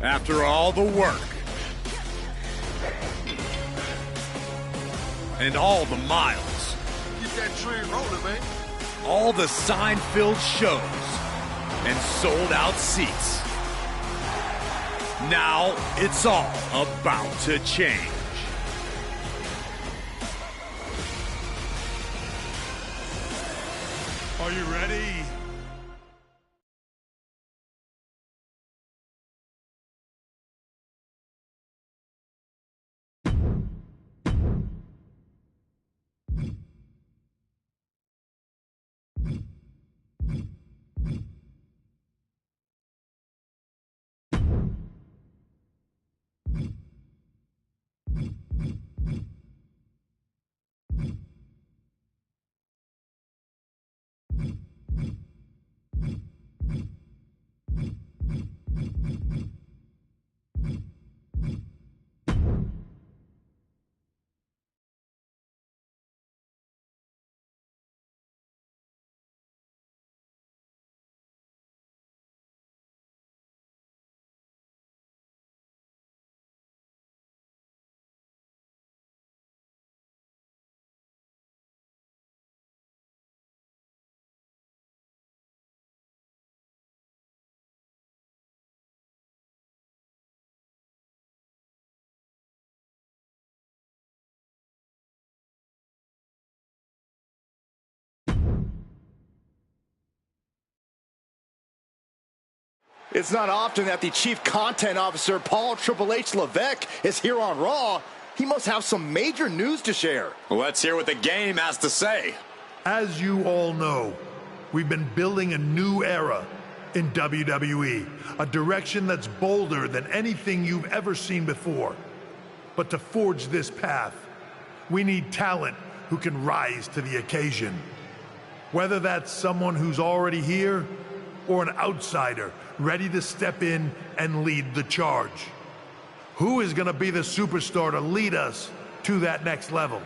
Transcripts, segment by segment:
After all the work and all the miles, Get that train rolling, man. all the sign-filled shows and sold-out seats. Now it's all about to change. Are you ready? It's not often that the Chief Content Officer, Paul Triple H Levesque, is here on Raw. He must have some major news to share. Let's hear what the game has to say. As you all know, we've been building a new era in WWE, a direction that's bolder than anything you've ever seen before. But to forge this path, we need talent who can rise to the occasion. Whether that's someone who's already here or an outsider ready to step in and lead the charge. Who is going to be the superstar to lead us to that next level?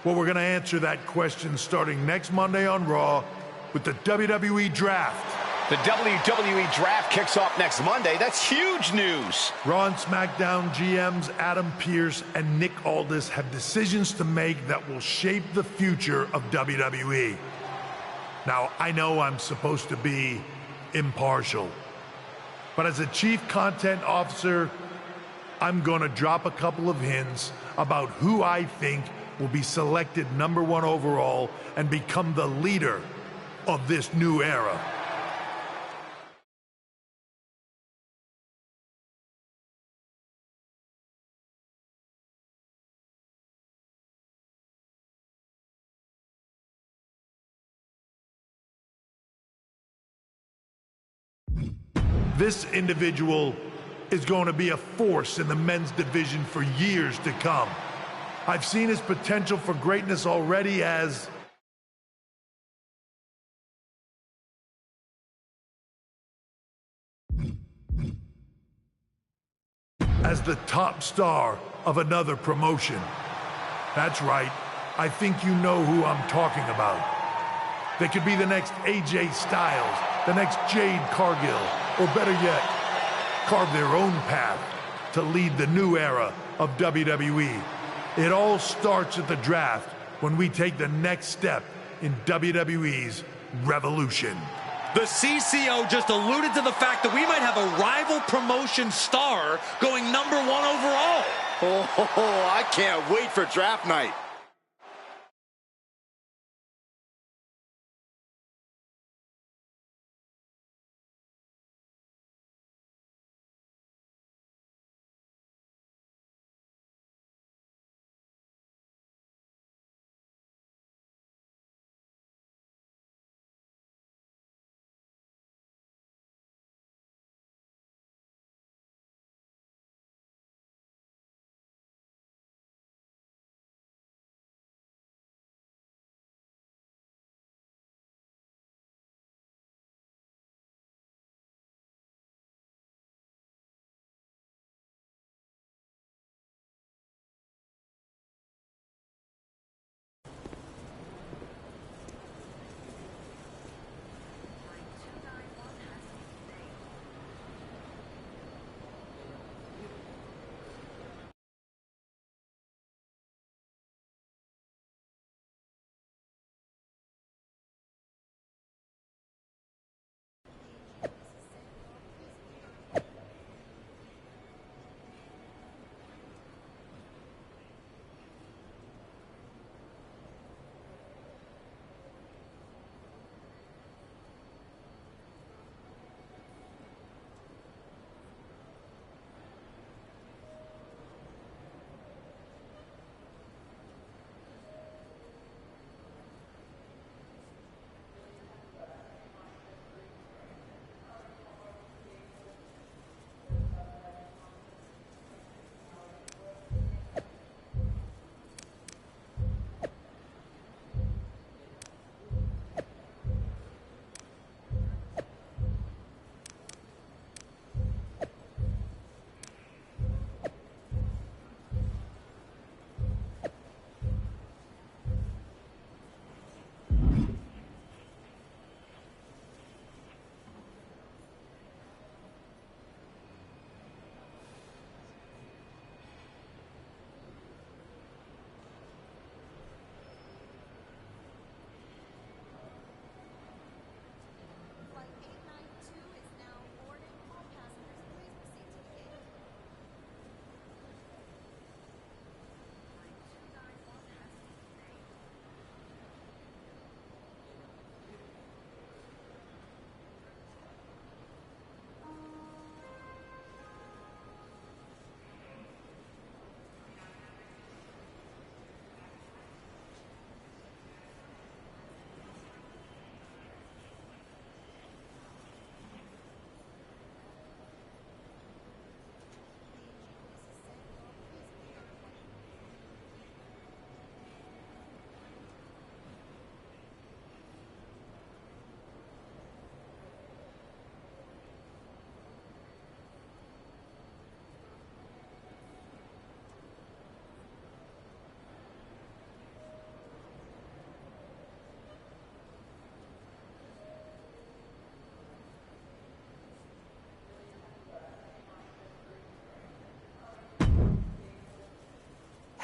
Well, we're going to answer that question starting next Monday on Raw with the WWE Draft. The WWE Draft kicks off next Monday. That's huge news. Raw and SmackDown GMs Adam Pearce and Nick Aldis have decisions to make that will shape the future of WWE. Now, I know I'm supposed to be impartial, but as a Chief Content Officer, I'm gonna drop a couple of hints about who I think will be selected #1 overall and become the leader of this new era. This individual is going to be a force in the men's division for years to come. I've seen his potential for greatness already as the top star of another promotion. That's right, I think you know who I'm talking about. They could be the next AJ Styles, the next Jade Cargill, or better yet, carve their own path to lead the new era of WWE. It all starts at the draft when we take the next step in WWE's revolution. The CCO just alluded to the fact that we might have a rival promotion star going #1 overall. I can't wait for draft night.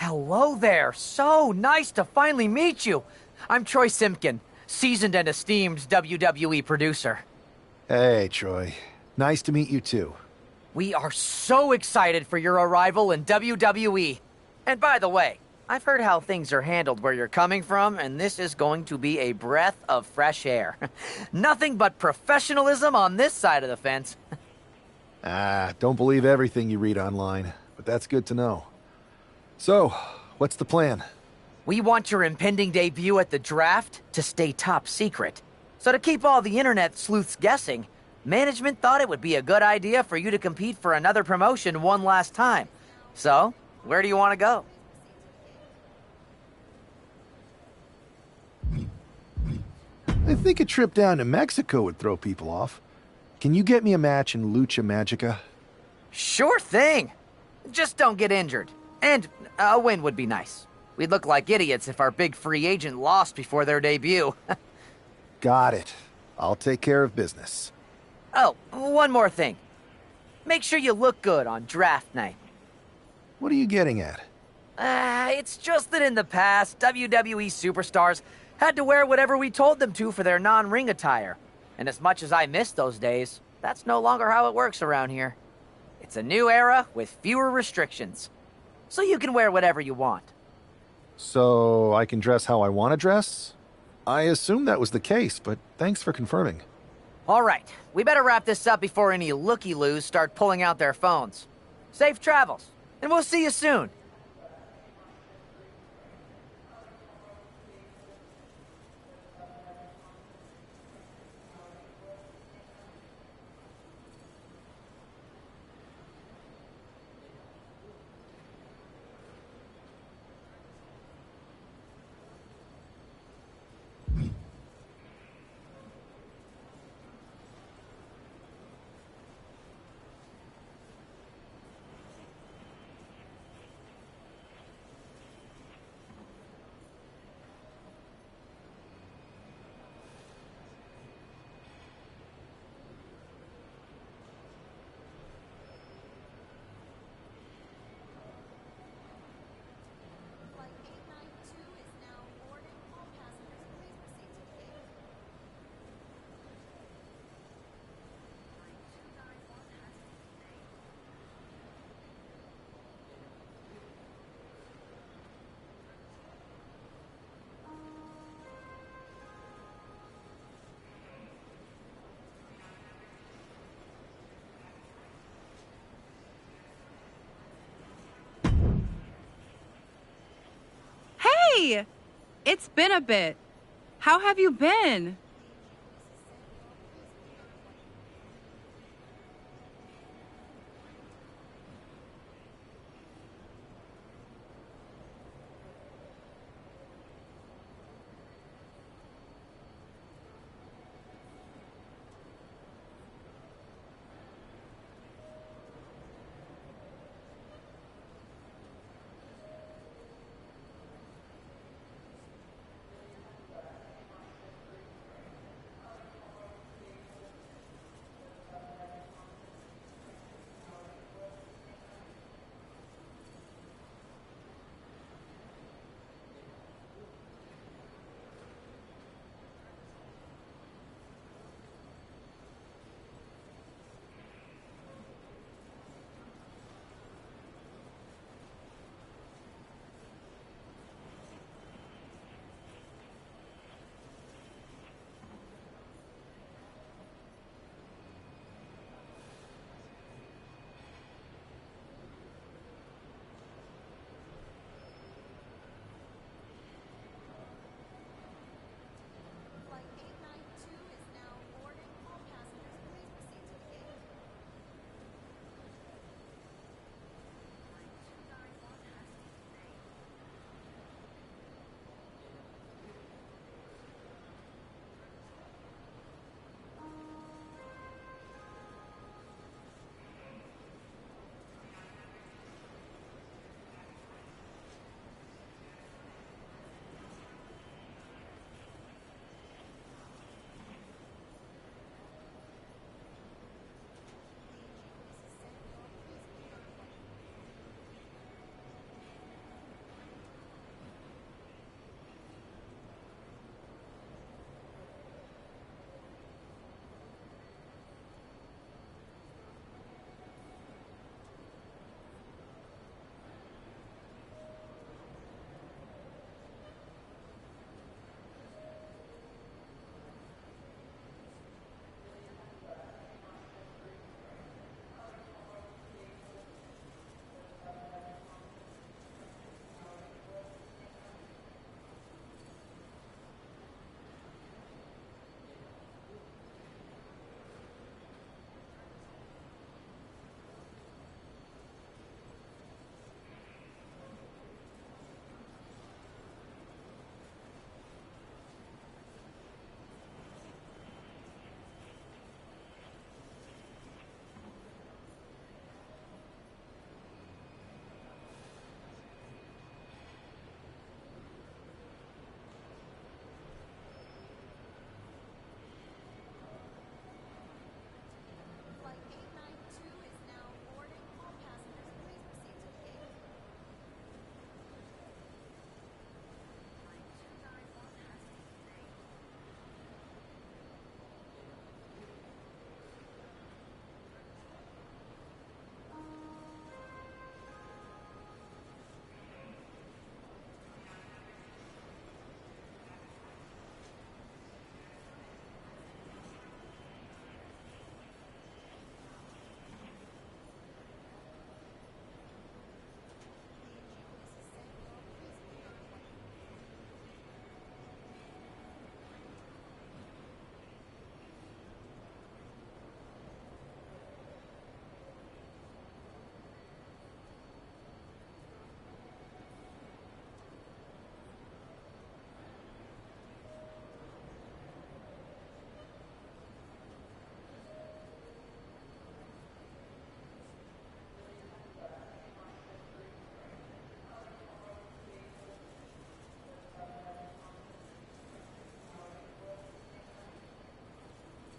Hello there. So nice to finally meet you. I'm Troy Simpkin, seasoned and esteemed WWE producer. Hey, Troy. Nice to meet you, too. We are so excited for your arrival in WWE. And by the way, I've heard how things are handled where you're coming from, and this is going to be a breath of fresh air. Nothing but professionalism on this side of the fence. Don't believe everything you read online, but that's good to know. So, what's the plan? We want your impending debut at the draft to stay top secret. So to keep all the internet sleuths guessing, management thought it would be a good idea for you to compete for another promotion one last time. So, where do you want to go? I think a trip down to Mexico would throw people off. Can you get me a match in Lucha Magica? Sure thing. Just don't get injured. And a win would be nice. We'd look like idiots if our big free agent lost before their debut. Got it. I'll take care of business. Oh, one more thing. Make sure you look good on draft night. What are you getting at? It's just that in the past, WWE superstars had to wear whatever we told them to for their non-ring attire. And as much as I miss those days, that's no longer how it works around here. It's a new era with fewer restrictions. So you can wear whatever you want. So I can dress how I want to dress? I assumed that was the case, but thanks for confirming. All right, we better wrap this up before any looky-loos start pulling out their phones. Safe travels, and we'll see you soon. Hey! It's been a bit. How have you been?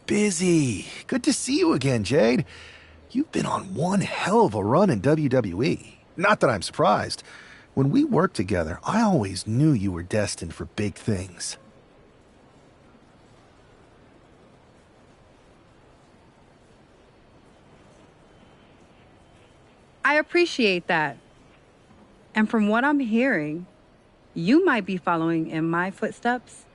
busy. Good to see you again, Jade. You've been on one hell of a run in WWE. Not that I'm surprised. When we worked together, I always knew you were destined for big things. I appreciate that. And from what I'm hearing, you might be following in my footsteps.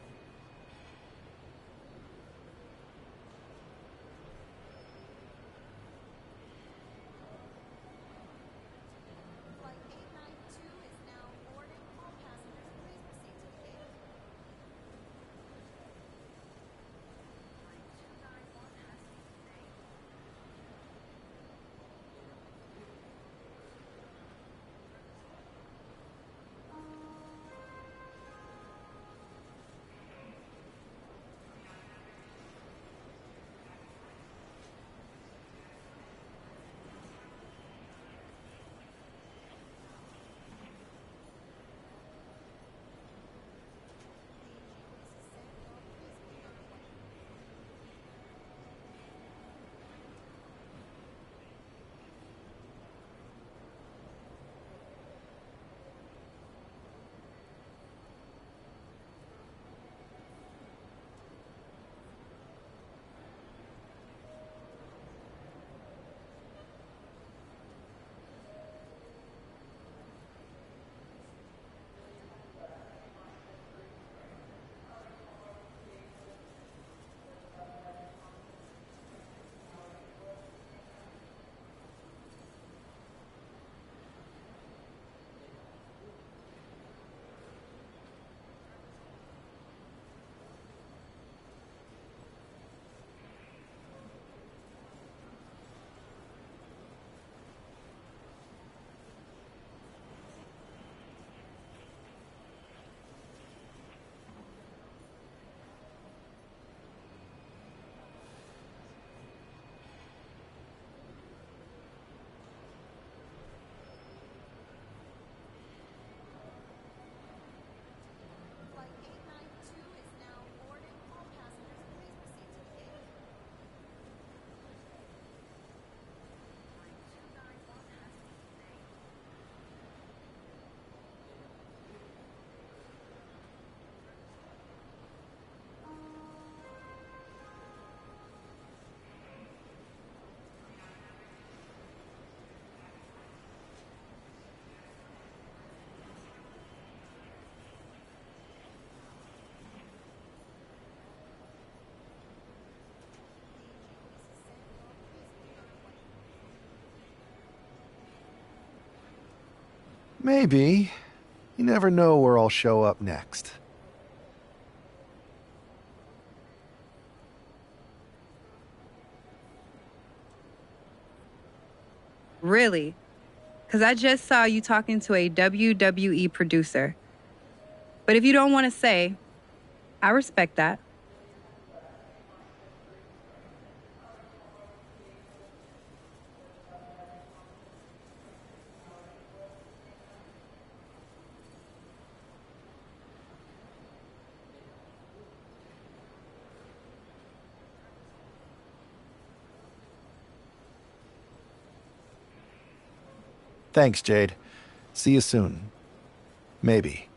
Maybe. You never know where I'll show up next. Really? Because I just saw you talking to a WWE producer. But if you don't want to say, I respect that. Thanks, Jade. See you soon. Maybe.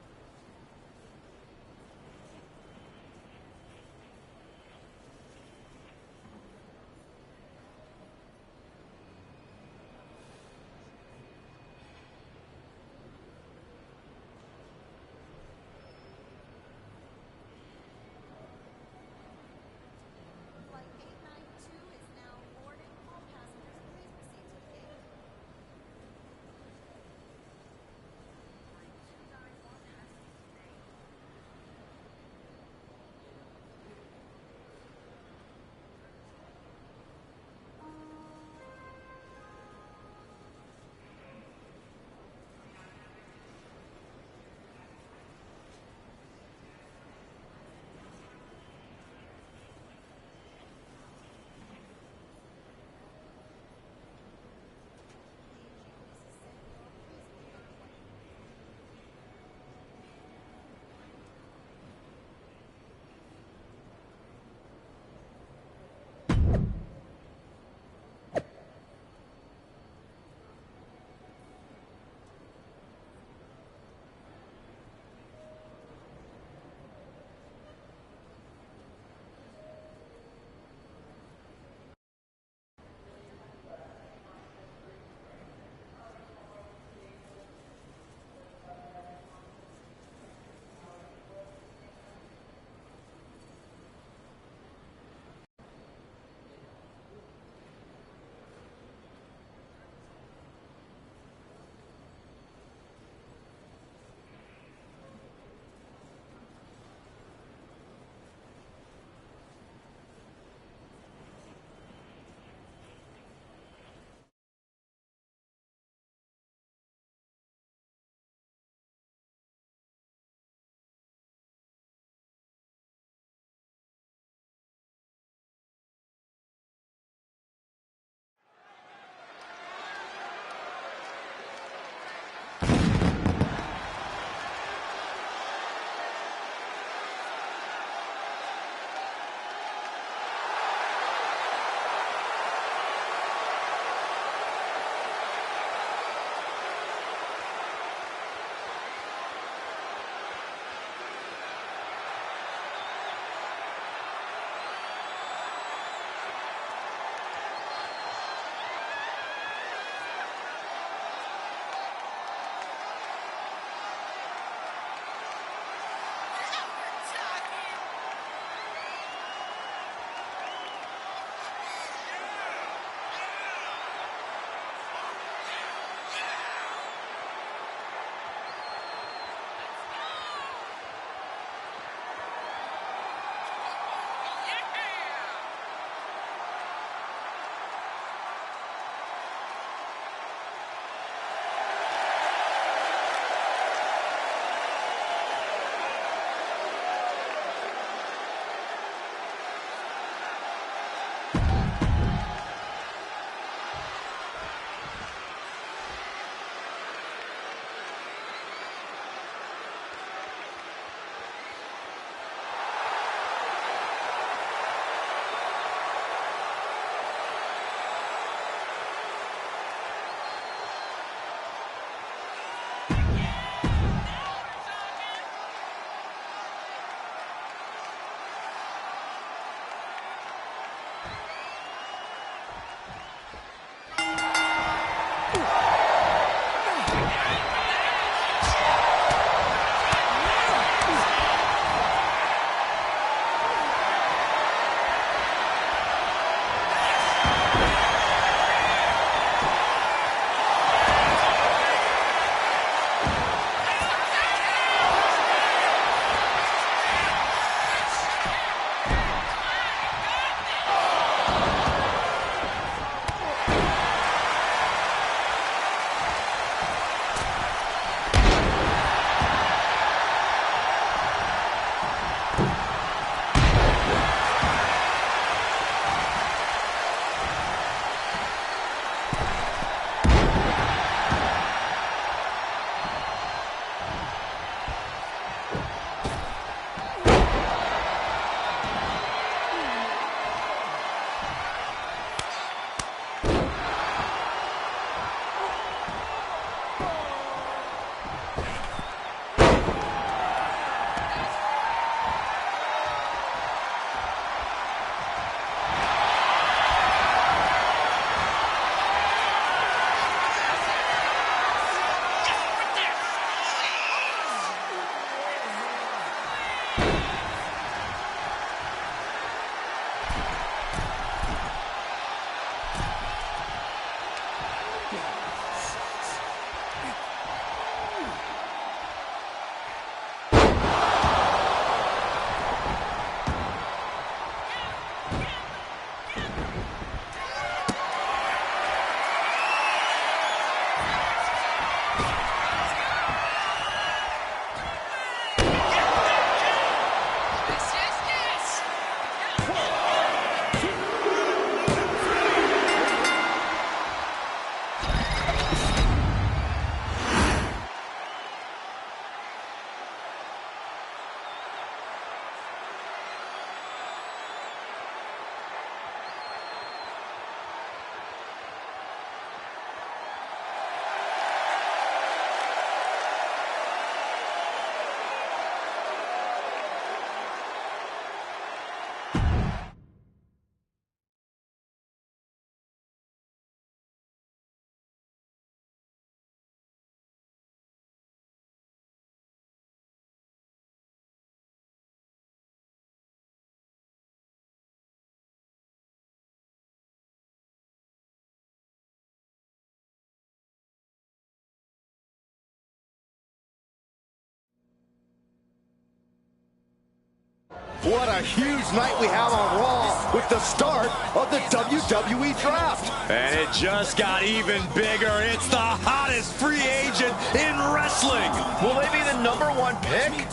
a huge night we have on Raw with the start of the WWE Draft. And it just got even bigger. It's the hottest free agent in wrestling. Will they be the #1 pick?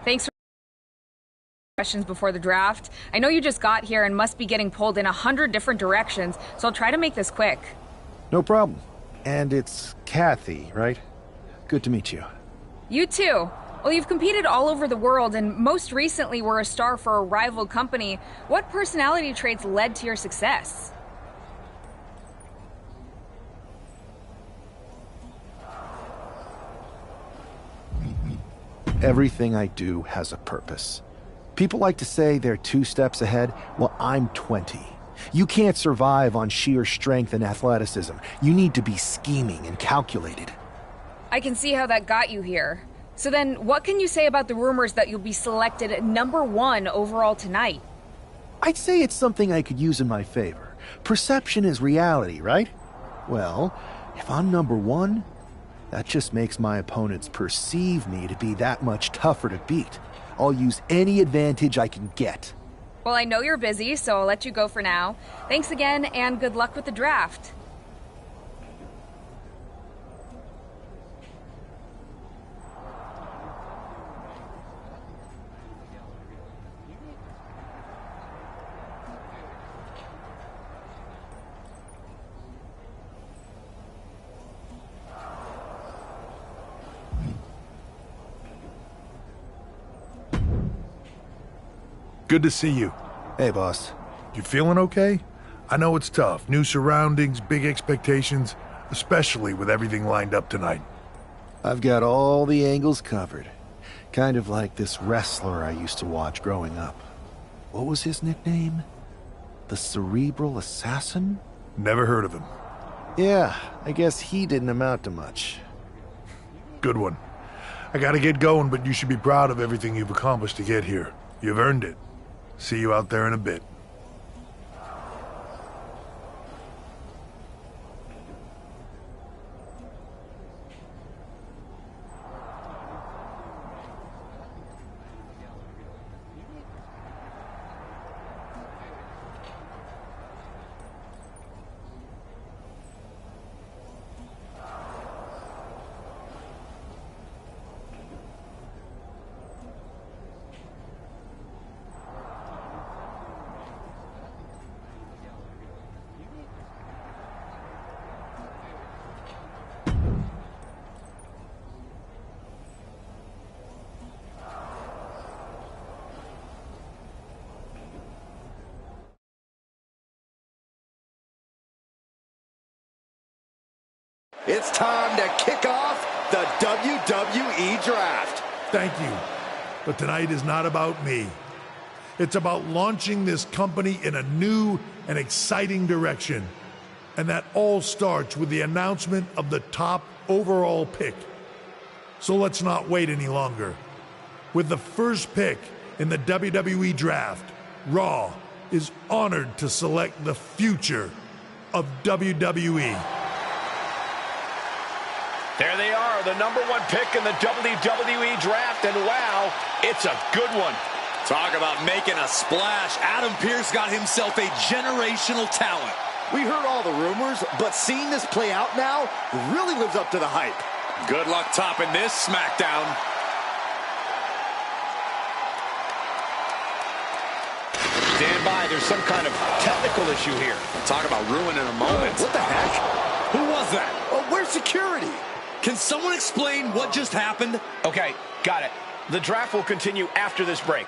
Thanks for questions before the draft. I know you just got here and must be getting pulled in 100 different directions, so I'll try to make this quick. No problem. And it's Kathy, right? Good to meet you. You too. Well, you've competed all over the world and most recently were a star for a rival company. What personality traits led to your success? Everything I do has a purpose. People like to say they're 2 steps ahead. Well, I'm 20. You can't survive on sheer strength and athleticism. You need to be scheming and calculated. I can see how that got you here. So then, what can you say about the rumors that you'll be selected #1 overall tonight? I'd say it's something I could use in my favor. Perception is reality, right? Well, if I'm #1, that just makes my opponents perceive me to be that much tougher to beat. I'll use any advantage I can get. Well, I know you're busy, so I'll let you go for now. Thanks again, and good luck with the draft. Good to see you. Hey, boss. You feeling okay? I know it's tough. New surroundings, big expectations, especially with everything lined up tonight. I've got all the angles covered. Kind of like this wrestler I used to watch growing up. What was his nickname? The Cerebral Assassin? Never heard of him. Yeah, I guess he didn't amount to much. Good one. I gotta get going, but you should be proud of everything you've accomplished to get here. You've earned it. See you out there in a bit. It's time to kick off the WWE Draft. Thank you. But tonight is not about me. It's about launching this company in a new and exciting direction. And that all starts with the announcement of the top overall pick. So let's not wait any longer. With the first pick in the WWE Draft, Raw is honored to select the future of WWE. There they are, the #1 pick in the WWE Draft, and wow, it's a good one. Talk about making a splash. Adam Pearce got himself a generational talent. We heard all the rumors, but seeing this play out now really lives up to the hype. Good luck topping this SmackDown. Stand by, there's some kind of technical issue here. Talk about ruining a moment. What the heck? Who was that? Oh, where's security? Can someone explain what just happened? Okay, got it. The draft will continue after this break.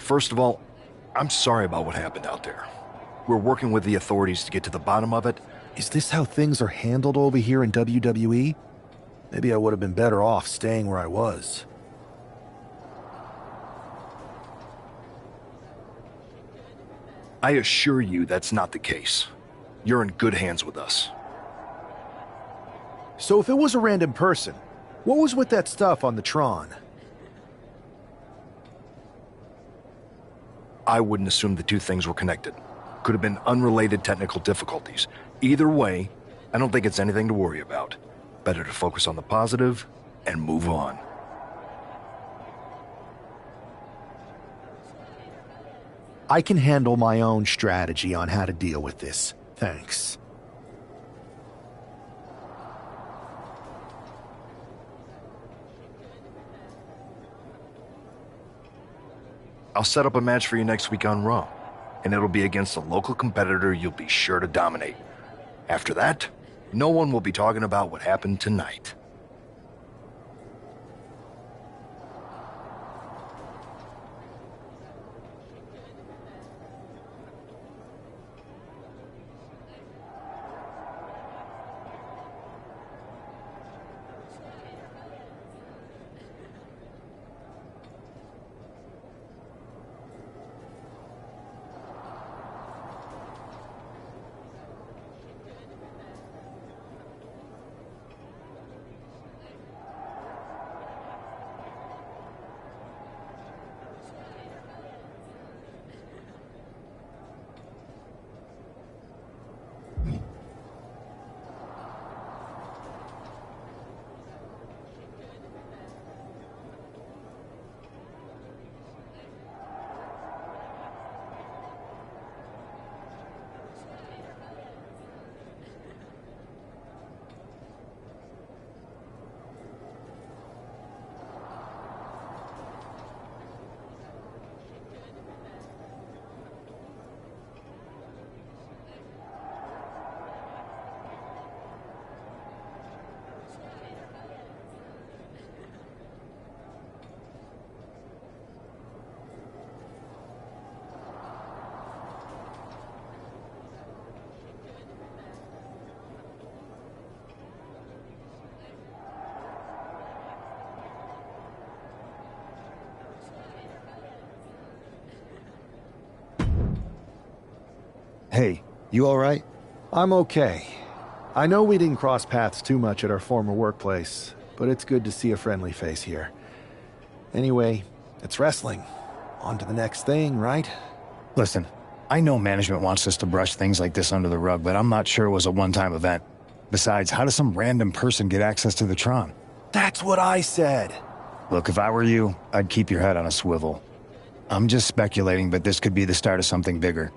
First of all, I'm sorry about what happened out there. We're working with the authorities to get to the bottom of it. Is this how things are handled over here in WWE? Maybe I would have been better off staying where I was. I assure you that's not the case. You're in good hands with us. So if it was a random person, what was with that stuff on the Tron? I wouldn't assume the two things were connected. Could have been unrelated technical difficulties. Either way, I don't think it's anything to worry about. Better to focus on the positive and move on. I can handle my own strategy on how to deal with this. Thanks. I'll set up a match for you next week on Raw, and it'll be against a local competitor you'll be sure to dominate. After that, no one will be talking about what happened tonight. Hey, you alright? I'm okay. I know we didn't cross paths too much at our former workplace, but it's good to see a friendly face here. Anyway, it's wrestling. On to the next thing, right? Listen, I know management wants us to brush things like this under the rug, but I'm not sure it was a one-time event. Besides, how does some random person get access to the Tron? That's what I said! Look, if I were you, I'd keep your head on a swivel. I'm just speculating, but this could be the start of something bigger.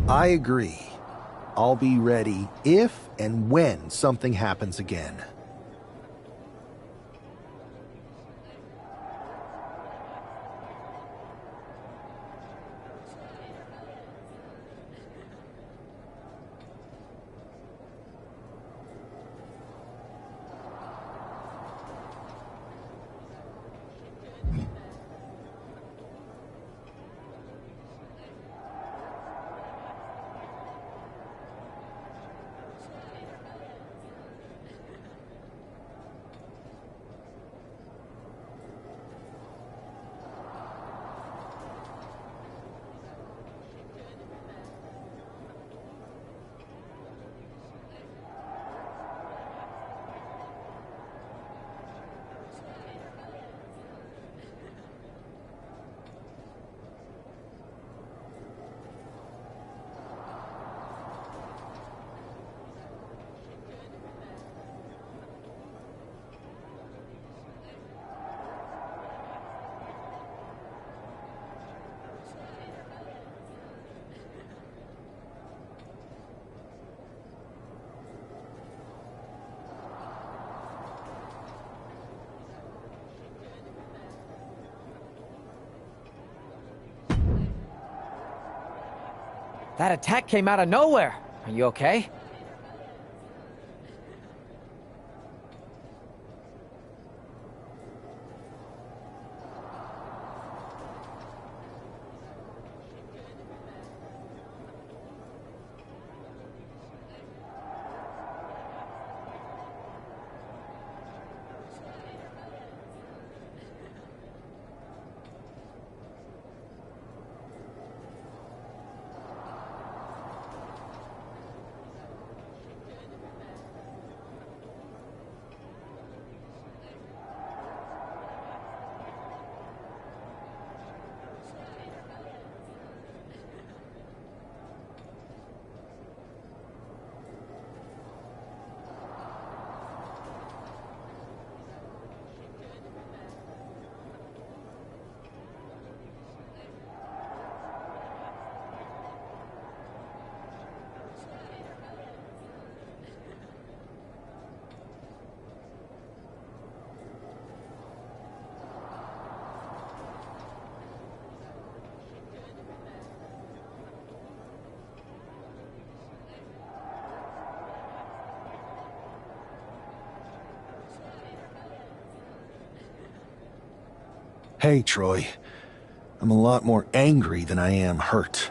I agree. I'll be ready if and when something happens again. That attack came out of nowhere. Are you okay? Hey, Troy. I'm a lot more angry than I am hurt.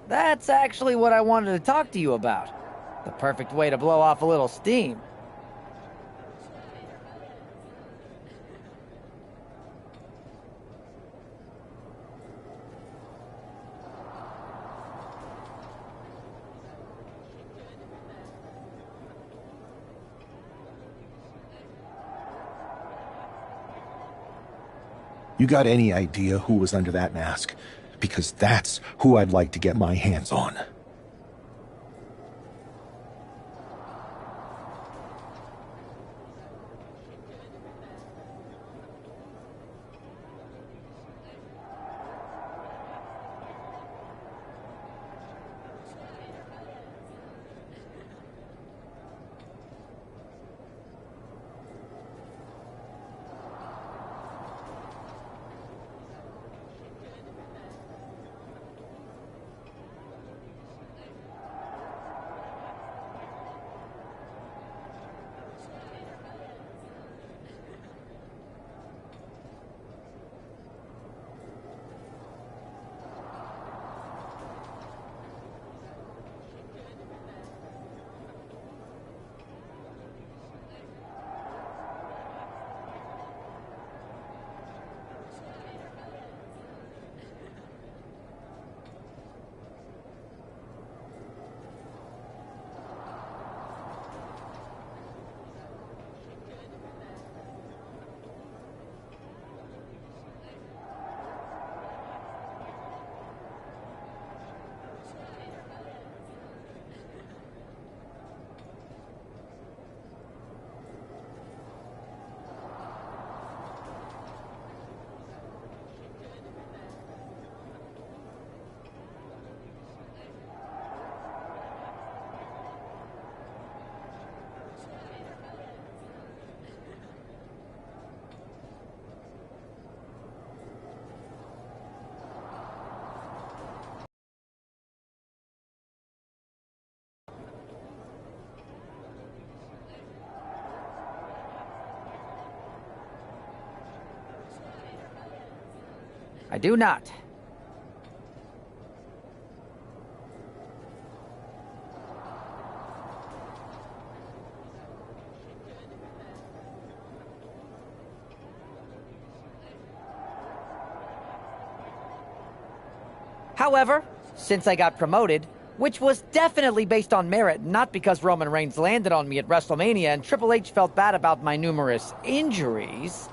That's actually what I wanted to talk to you about. The perfect way to blow off a little steam. You got any idea who was under that mask? Because that's who I'd like to get my hands on. I do not. However, since I got promoted, which was definitely based on merit, not because Roman Reigns landed on me at WrestleMania and Triple H felt bad about my numerous injuries,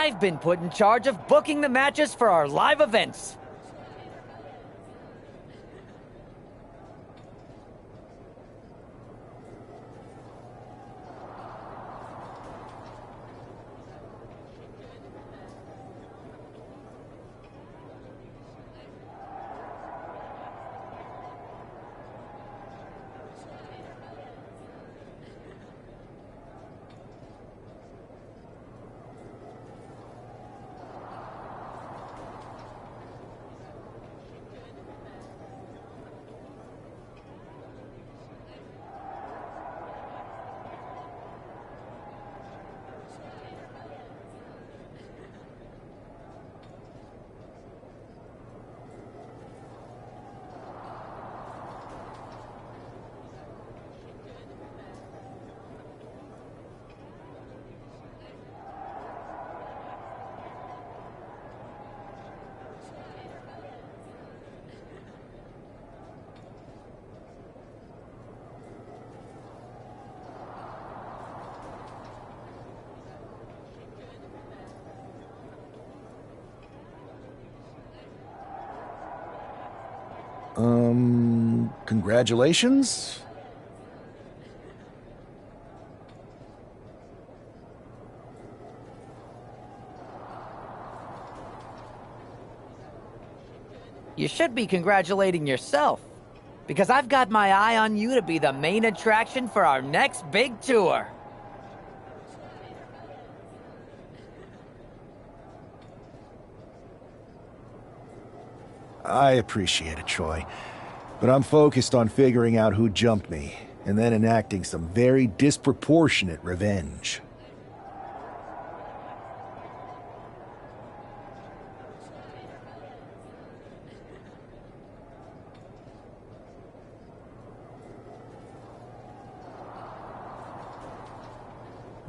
I've been put in charge of booking the matches for our live events. Congratulations? You should be congratulating yourself, because I've got my eye on you to be the main attraction for our next big tour. I appreciate it, Troy. But I'm focused on figuring out who jumped me, and then enacting some very disproportionate revenge.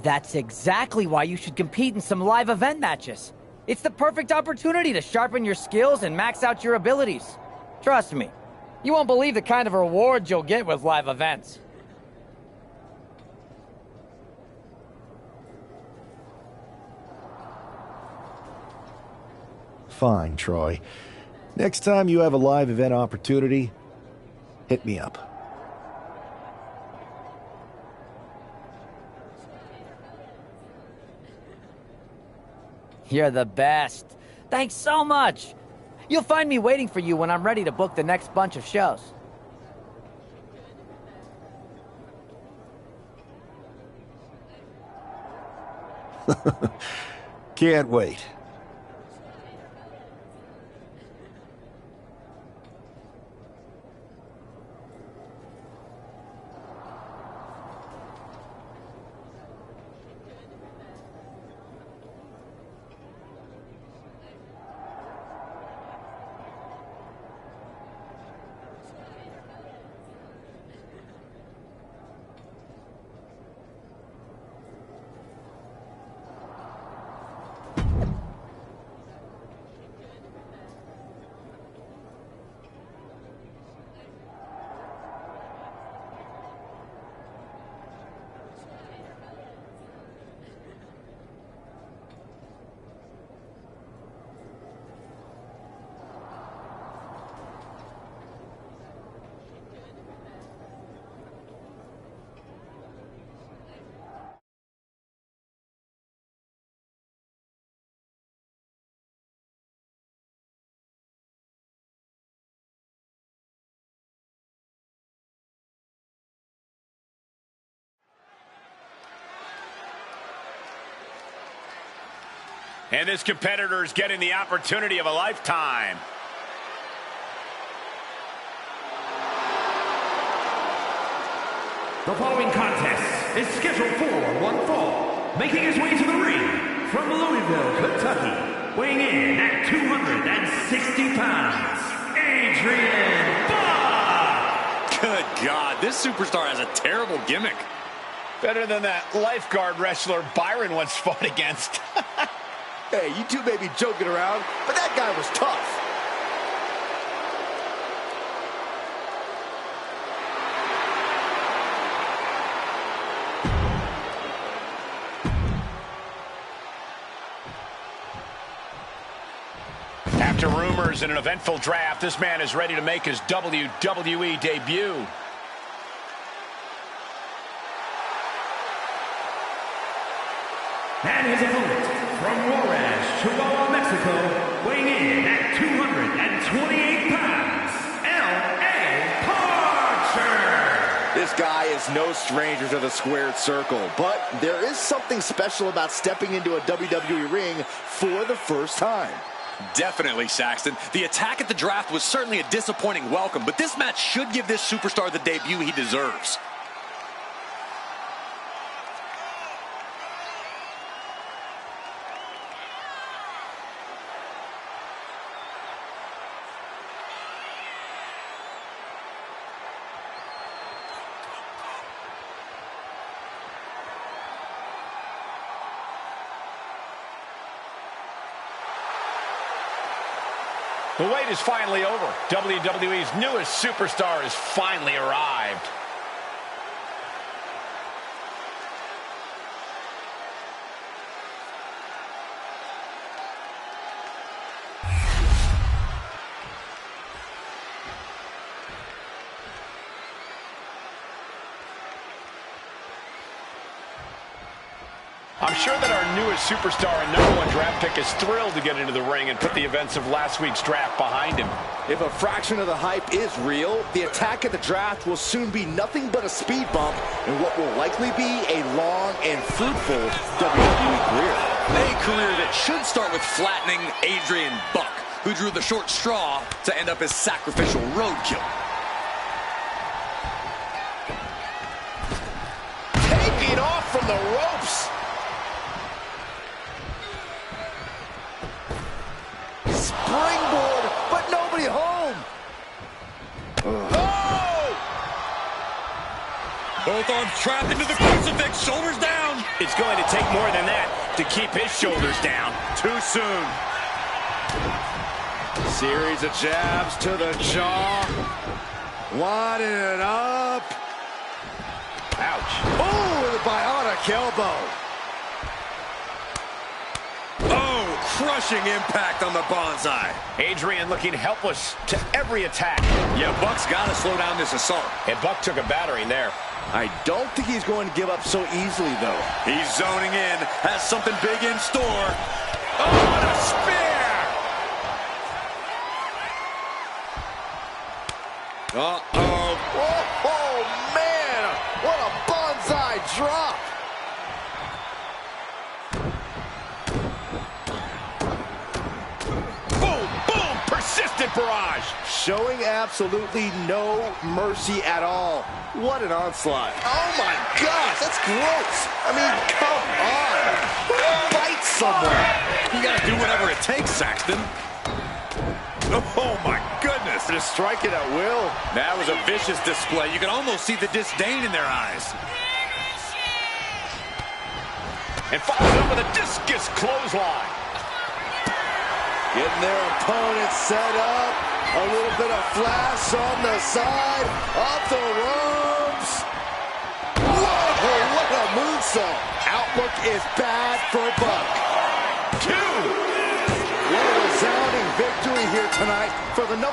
That's exactly why you should compete in some live event matches. It's the perfect opportunity to sharpen your skills and max out your abilities. Trust me, you won't believe the kind of rewards you'll get with live events. Fine, Troy. Next time you have a live event opportunity, hit me up. You're the best. Thanks so much. You'll find me waiting for you when I'm ready to book the next bunch of shows. Can't wait. And this competitor is getting the opportunity of a lifetime. The following contest is scheduled for one fall. Making his way to the ring from Louisville, Kentucky, weighing in at 260 pounds, Adrian Buck! Good God, this superstar has a terrible gimmick. Better than that lifeguard wrestler Byron once fought against. Hey, you two may be joking around, but that guy was tough. After rumors and an eventful draft, this man is ready to make his WWE debut. And his opponent, from Juarez, Chihuahua, Mexico, weighing in at 228 pounds, L.A. Parker! This guy is no stranger to the squared circle, but there is something special about stepping into a WWE ring for the first time. Definitely, Saxton. The attack at the draft was certainly a disappointing welcome, but this match should give this superstar the debut he deserves. The wait is finally over. WWE's newest superstar has finally arrived. I'm sure that our newest superstar and #1 draft pick is thrilled to get into the ring and put the events of last week's draft behind him. If a fraction of the hype is real, the attack at the draft will soon be nothing but a speed bump in what will likely be a long and fruitful WWE career. A career that should start with flattening Adrian Buck, who drew the short straw to end up as sacrificial roadkill. Taking off from the ropes. Springboard, but nobody home. Oh! Both arms trapped into the crucifix, shoulders down. It's going to take more than that to keep his shoulders down. Too soon. Series of jabs to the jaw. Winding it up. Ouch. Oh, the bionic elbow. Oh, crushing impact on the bonsai. Adrian looking helpless to every attack. Yeah, Buck's got to slow down this assault. And Buck took a battering there. I don't think he's going to give up so easily, though. He's zoning in, has something big in store. Oh, what a spear! Uh-oh. Oh, man! What a bonsai drop! Persistent barrage. Showing absolutely no mercy at all. What an onslaught. Oh my gosh, that's gross. I mean, come on. Fight somewhere. You gotta do whatever it takes, Saxton. Oh my goodness. Just strike it at will. That was a vicious display. You can almost see the disdain in their eyes. And follows up with a discus clothesline. Getting their opponent set up. A little bit of flash on the side. Up the ropes. Whoa, what a moonsault. Outlook is bad for Buck. 2. What a resounding victory here tonight for the #1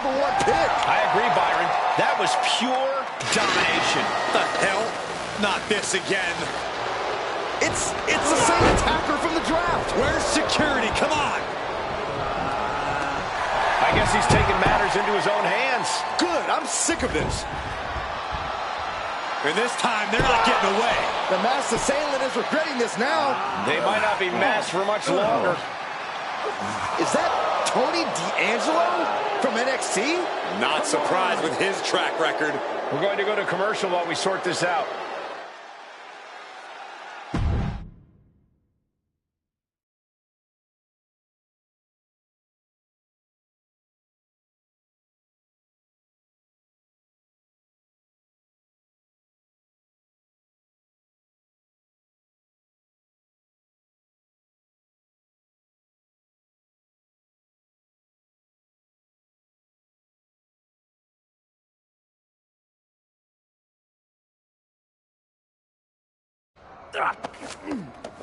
pick. I agree, Byron. That was pure domination. The hell? Not this again. It's the same attacker from the draft. Where's security? Come on. I guess he's taking matters into his own hands. Good, I'm sick of this. And this time, they're not getting away. The masked assailant is regretting this now. They might not be masked for much longer. Is that Tony D'Angelo from NXT? Not surprised with his track record. We're going to go to commercial while we sort this out.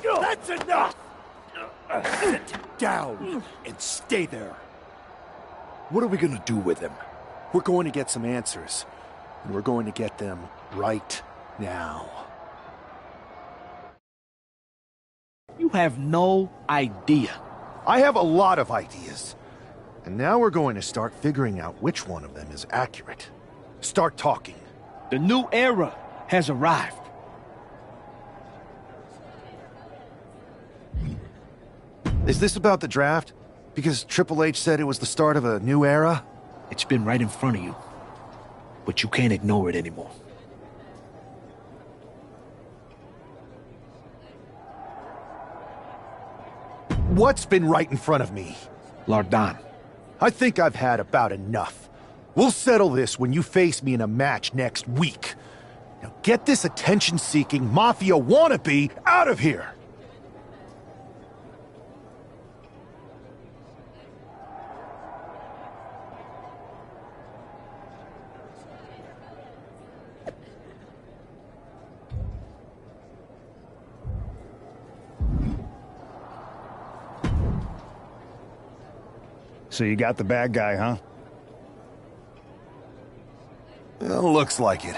That's enough! Sit down and stay there. What are we gonna do with him? We're going to get some answers, and we're going to get them right now. You have no idea. I have a lot of ideas. And now we're going to start figuring out which one of them is accurate. Start talking. The new era has arrived. Is this about the draft? Because Triple H said it was the start of a new era? It's been right in front of you, but you can't ignore it anymore. What's been right in front of me? Lardan. I think I've had about enough. We'll settle this when you face me in a match next week. Now get this attention-seeking Mafia wannabe out of here! So you got the bad guy, huh? Well, looks like it.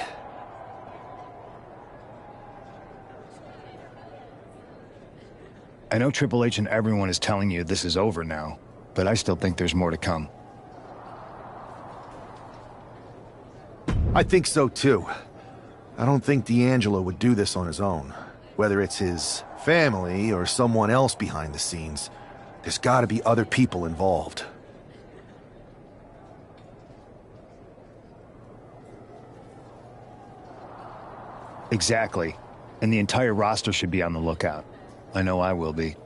I know Triple H and everyone is telling you this is over now, but I still think there's more to come. I think so too. I don't think D'Angelo would do this on his own. Whether it's his family or someone else behind the scenes, there's gotta be other people involved. Exactly. And the entire roster should be on the lookout. I know I will be.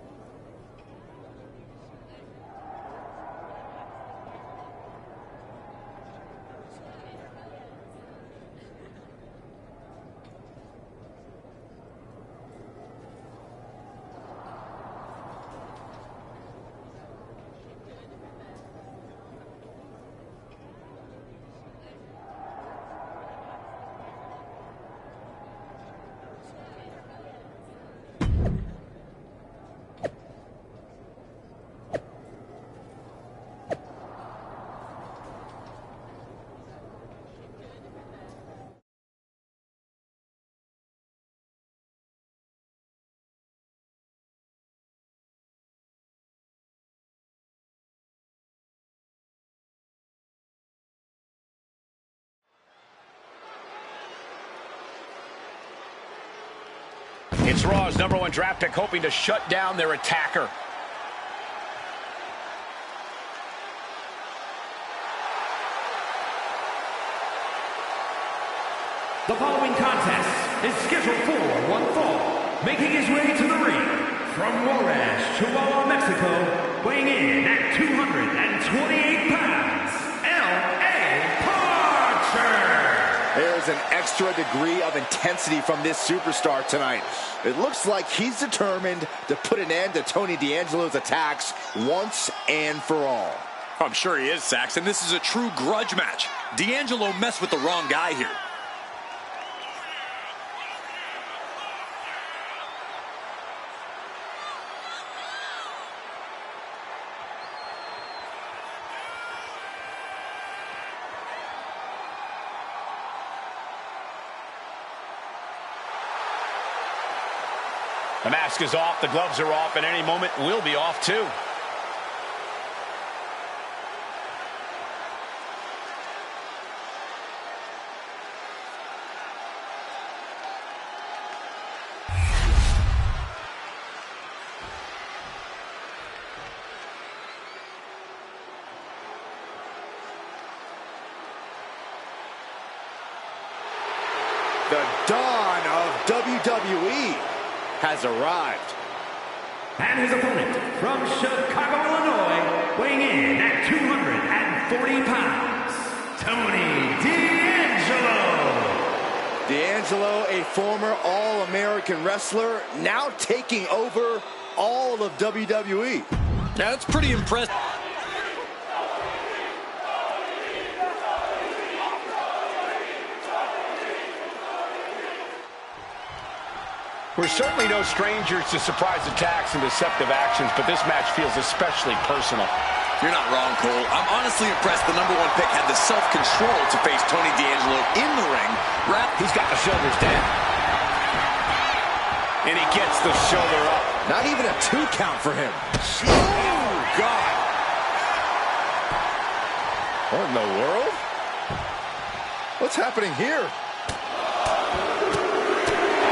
It's Raw's #1 draft pick hoping to shut down their attacker. The following contest is scheduled for one fall. Making his way to the ring from Juarez, Chihuahua, Mexico, weighing in at 228 pounds, L.A. Parker. There's an extra degree of intensity from this superstar tonight. It looks like he's determined to put an end to Tony D'Angelo's attacks once and for all. I'm sure he is, Saxon. This is a true grudge match. D'Angelo messed with the wrong guy here. The mask is off, the gloves are off, and any moment we'll be off too. The dawn of WWE has arrived. And his opponent from Chicago, Illinois, weighing in at 240 pounds, Tony D'Angelo. D'Angelo, a former All-American wrestler, now taking over all of WWE. Yeah, that's pretty impressive. We're certainly no strangers to surprise attacks and deceptive actions, but this match feels especially personal. You're not wrong, Cole. I'm honestly impressed the #1 pick had the self-control to face Tony D'Angelo in the ring. He's got the shoulders down. And he gets the shoulder up. Not even a 2 count for him. Oh, God. What in the world? What's happening here?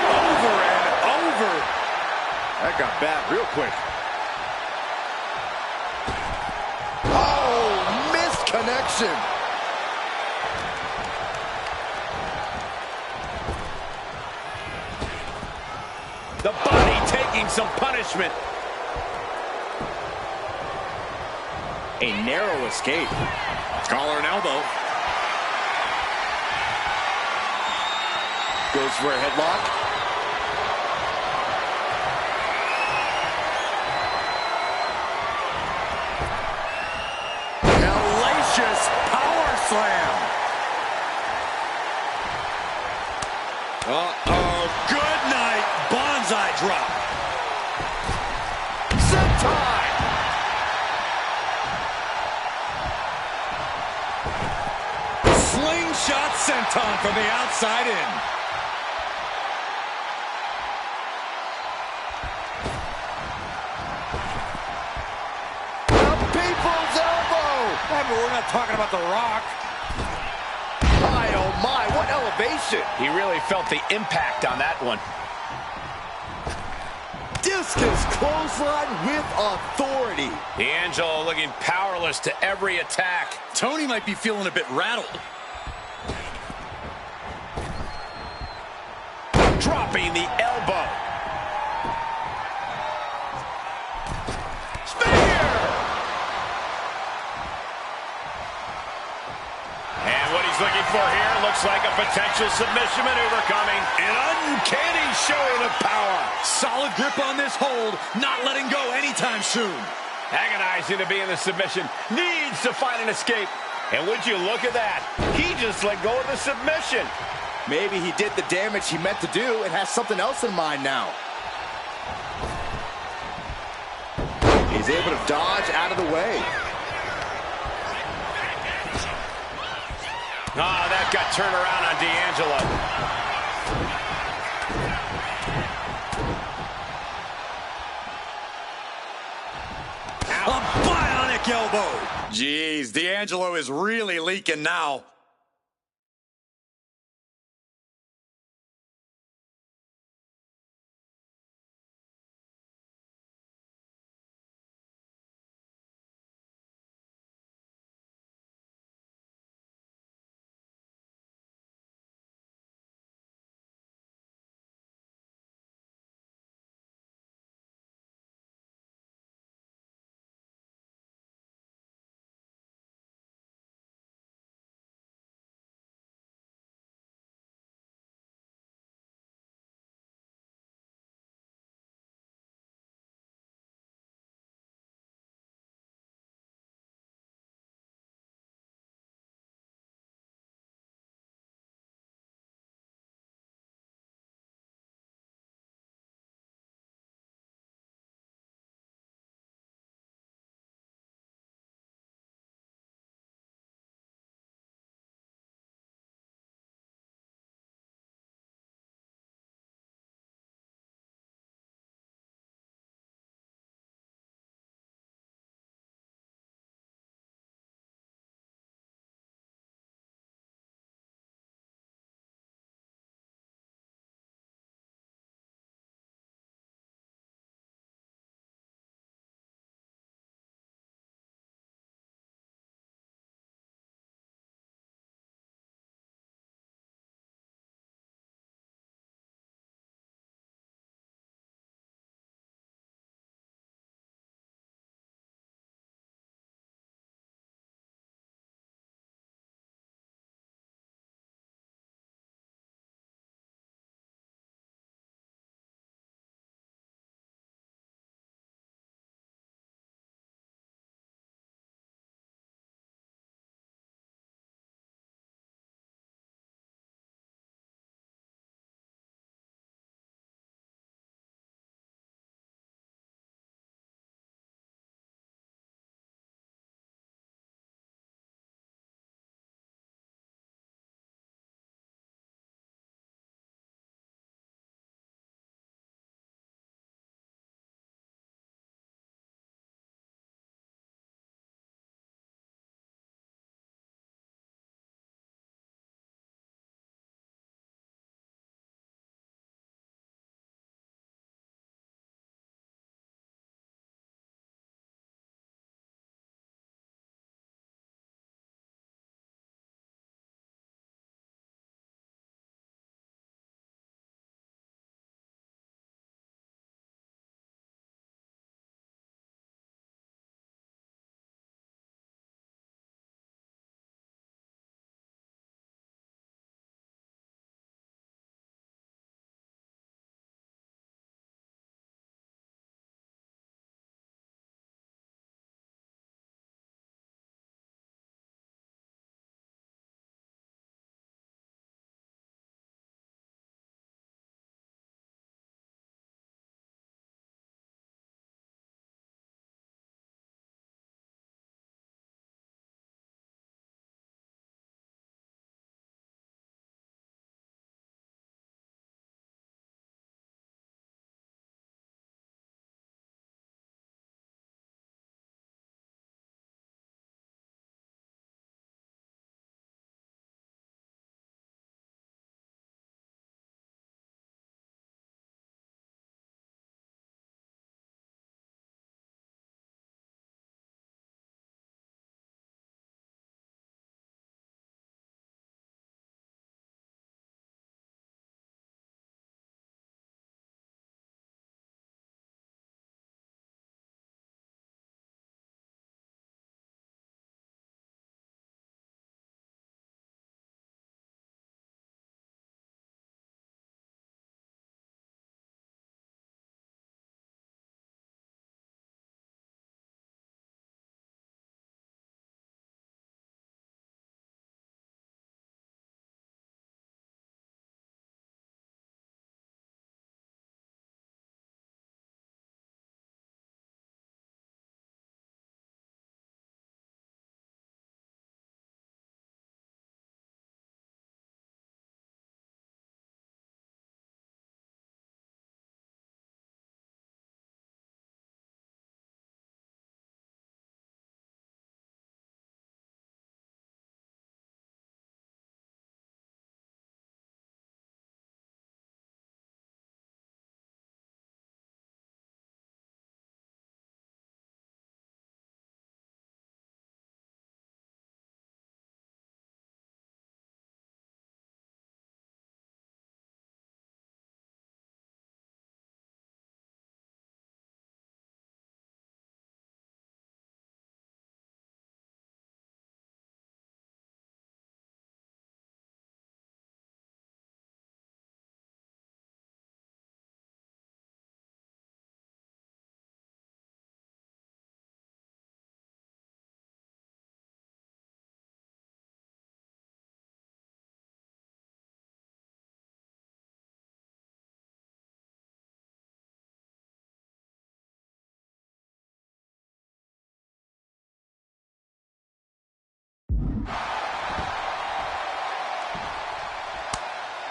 Over and over. That got bad real quick. Oh, missed connection. The body taking some punishment. A narrow escape. Collar and elbow. Goes for a headlock. Hellacious power slam. Uh-oh. Good night. Bonsai drop. Senton. Slingshot senton from the outside in. The people's elbow. Yeah, but we're not talking about The Rock. My, oh my, what elevation. He really felt the impact on that one. Discus clothesline with authority. D'Angelo looking powerless to every attack. Tony might be feeling a bit rattled. Dropping the elbow. Spear! And what he's looking for here looks like a potential submission maneuver coming. An uncanny showing of power. Solid grip on this hold, not letting go anytime soon. Agonizing to be in the submission. Needs to find an escape. And would you look at that? He just let go of the submission. Maybe he did the damage he meant to do and has something else in mind now. He's able to dodge out of the way. Ah, that got turned around on D'Angelo. A bionic elbow. Jeez, D'Angelo is really leaking now.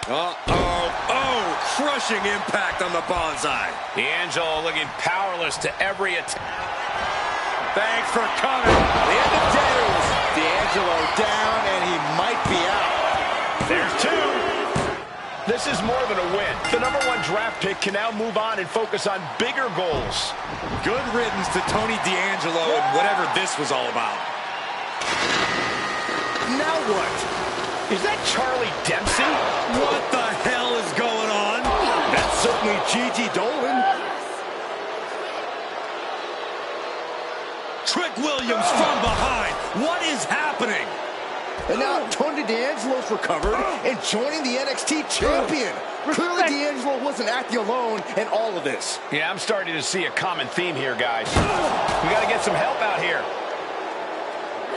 Oh, crushing impact on the bonsai. D'Angelo looking powerless to every attack. Thanks for coming. The end of days. D'Angelo down, and he might be out. There's two. This is more than a win. The #1 draft pick can now move on and focus on bigger goals. Good riddance to Tony D'Angelo and whatever this was all about. Now what? Is that Charlie Dempsey? What the hell is going on? That's certainly Gigi Dolan. Trick Williams from behind. What is happening? And now Tony D'Angelo's recovered and joining the NXT champion. Clearly D'Angelo wasn't acting alone in all of this. Yeah, I'm starting to see a common theme here, guys. We got to get some help out here.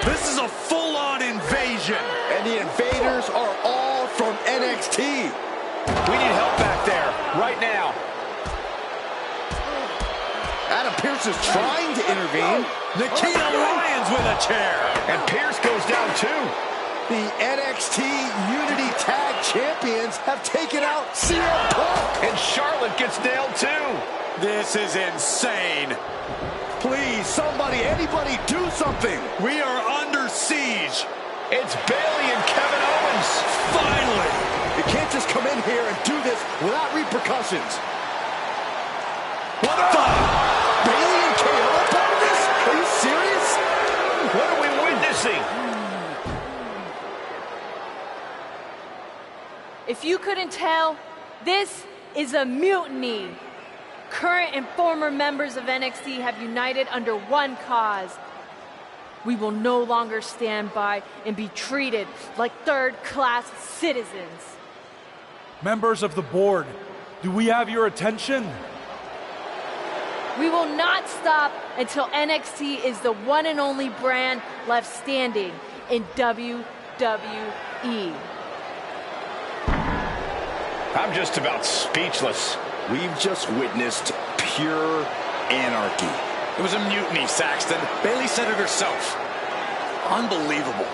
This is a full-on invasion. And the invaders are all from NXT. We need help back there, right now. Adam Pearce is trying to intervene. Nikita Lyons with a chair. And Pearce goes down too. The NXT Unity Tag Champions have taken out CM Punk. And Charlotte gets nailed too. This is insane. Please, somebody, anybody, do something. We are under siege. It's Bayley and Kevin Owens. Finally. You can't just come in here and do this without repercussions. What the? Bayley and KO are part of this? Are you serious? What are we witnessing? If you couldn't tell, this is a mutiny. Current and former members of NXT have united under one cause. We will no longer stand by and be treated like third-class citizens. Members of the board, do we have your attention? We will not stop until NXT is the one and only brand left standing in WWE. I'm just about speechless. We've just witnessed pure anarchy. It was a mutiny, Saxton. Bayley said it herself. Unbelievable.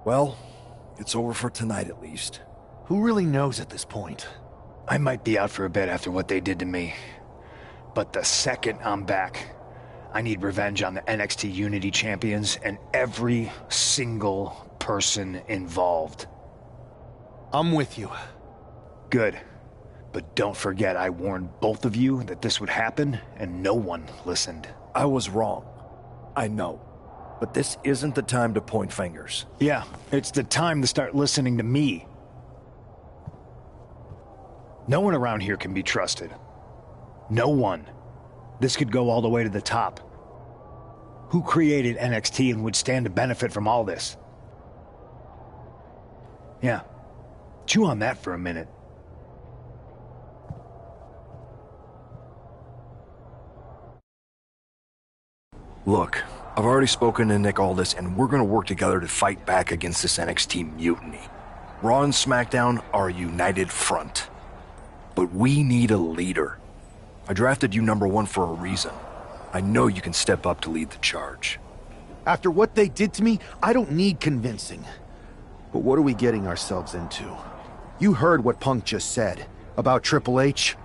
Well, it's over for tonight at least. Who really knows at this point? I might be out for a bit after what they did to me. But the second I'm back, I need revenge on the NXT Unity Champions and every single person involved. I'm with you. Good. But don't forget I warned both of you that this would happen, and no one listened. I was wrong. I know. But this isn't the time to point fingers. Yeah, it's the time to start listening to me. No one around here can be trusted. No one. This could go all the way to the top. Who created NXT and would stand to benefit from all this? Yeah. Chew on that for a minute. Look, I've already spoken to Nick Aldis, and we're gonna work together to fight back against this NXT mutiny. Raw and SmackDown are a united front. But we need a leader. I drafted you #1 for a reason. I know you can step up to lead the charge. After what they did to me, I don't need convincing. But what are we getting ourselves into? You heard what Punk just said about Triple H.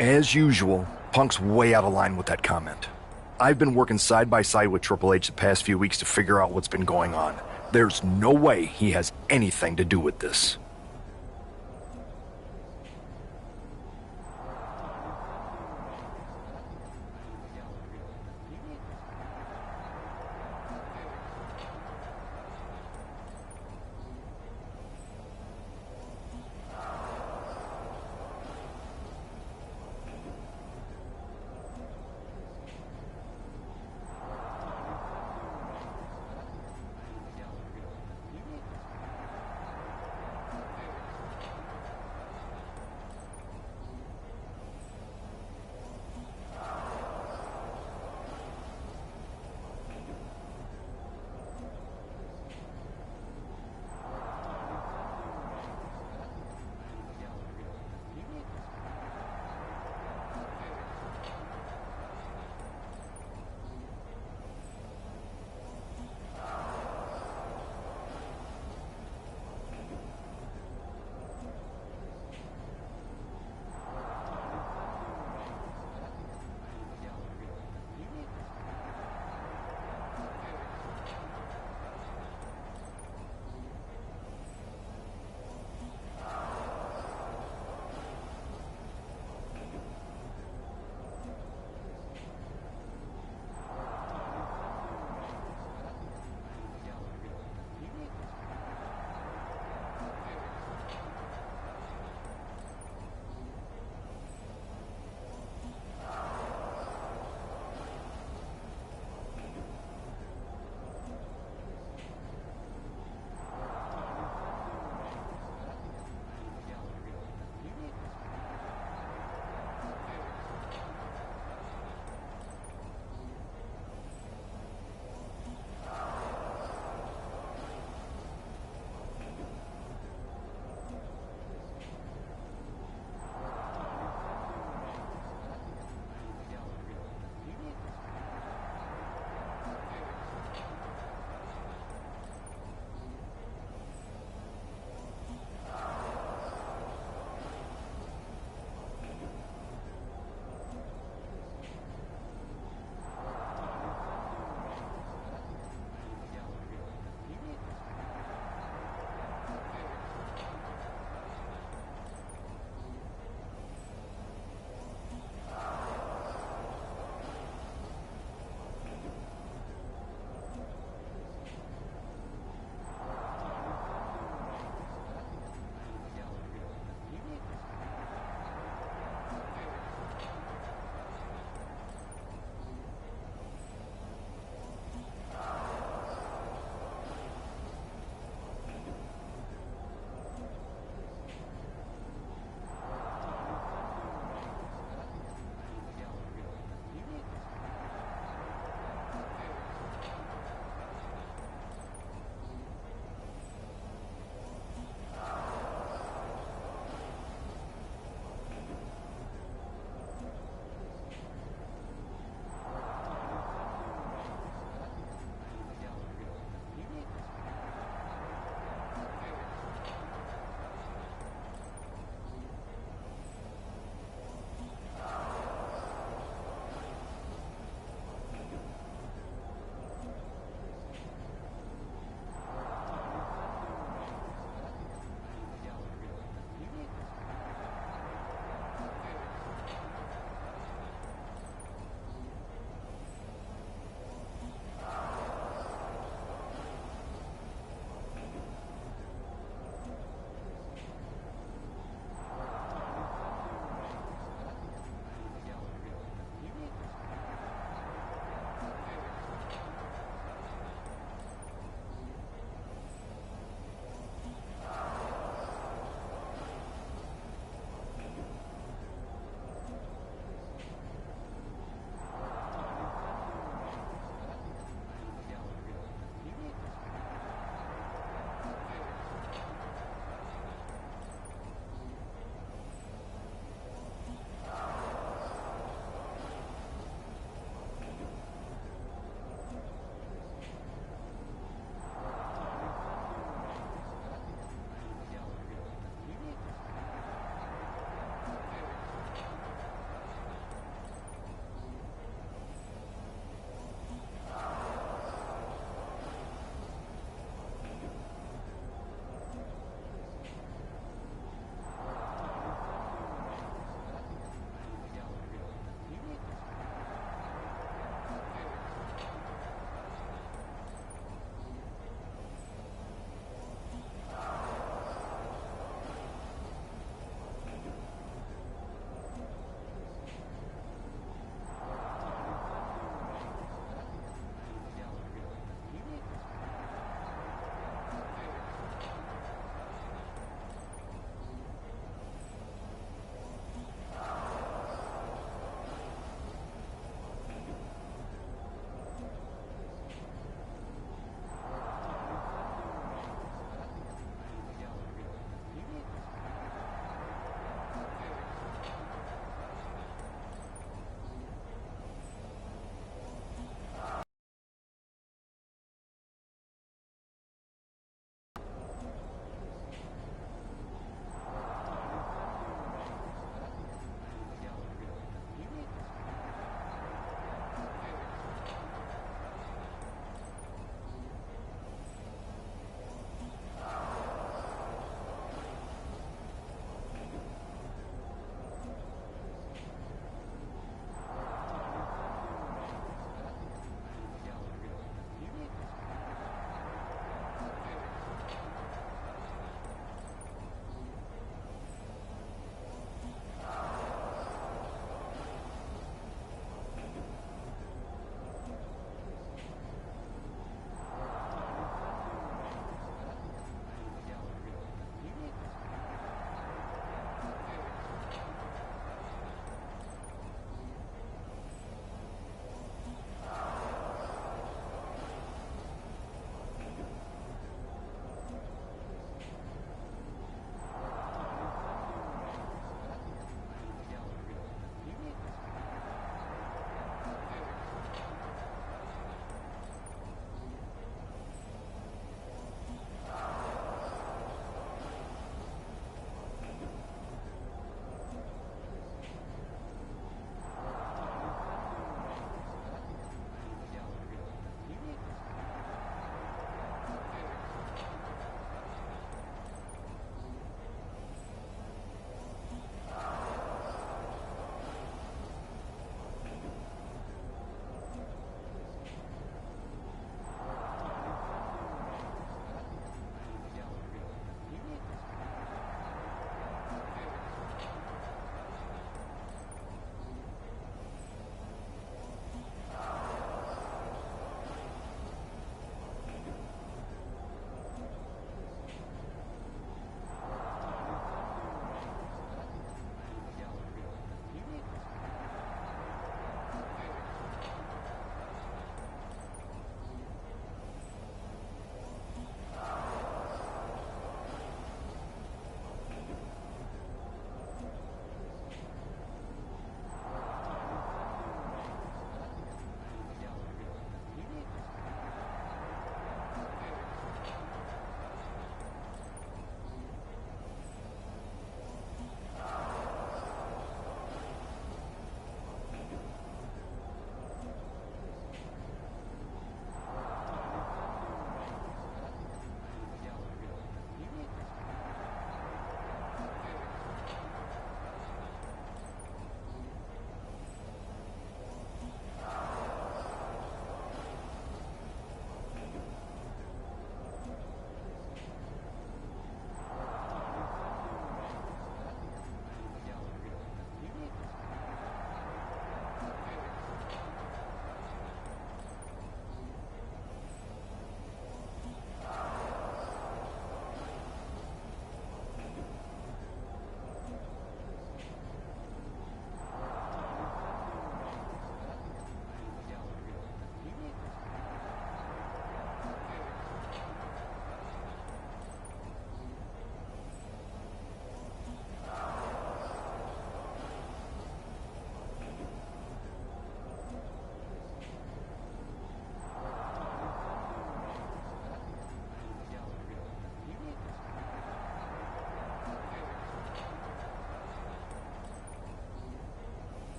As usual, Punk's way out of line with that comment. I've been working side by side with Triple H the past few weeks to figure out what's been going on. There's no way he has anything to do with this.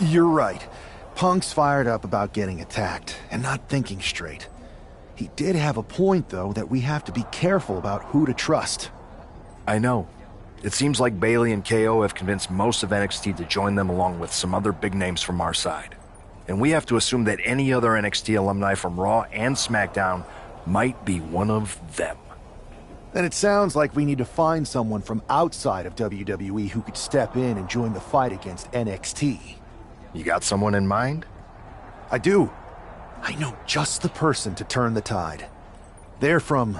You're right. Punk's fired up about getting attacked and not thinking straight. He did have a point, though, that we have to be careful about who to trust. I know. It seems like Bailey and KO have convinced most of NXT to join them along with some other big names from our side. And we have to assume that any other NXT alumni from Raw and SmackDown might be one of them. Then it sounds like we need to find someone from outside of WWE who could step in and join the fight against NXT. You got someone in mind? I do. I know just the person to turn the tide. They're from...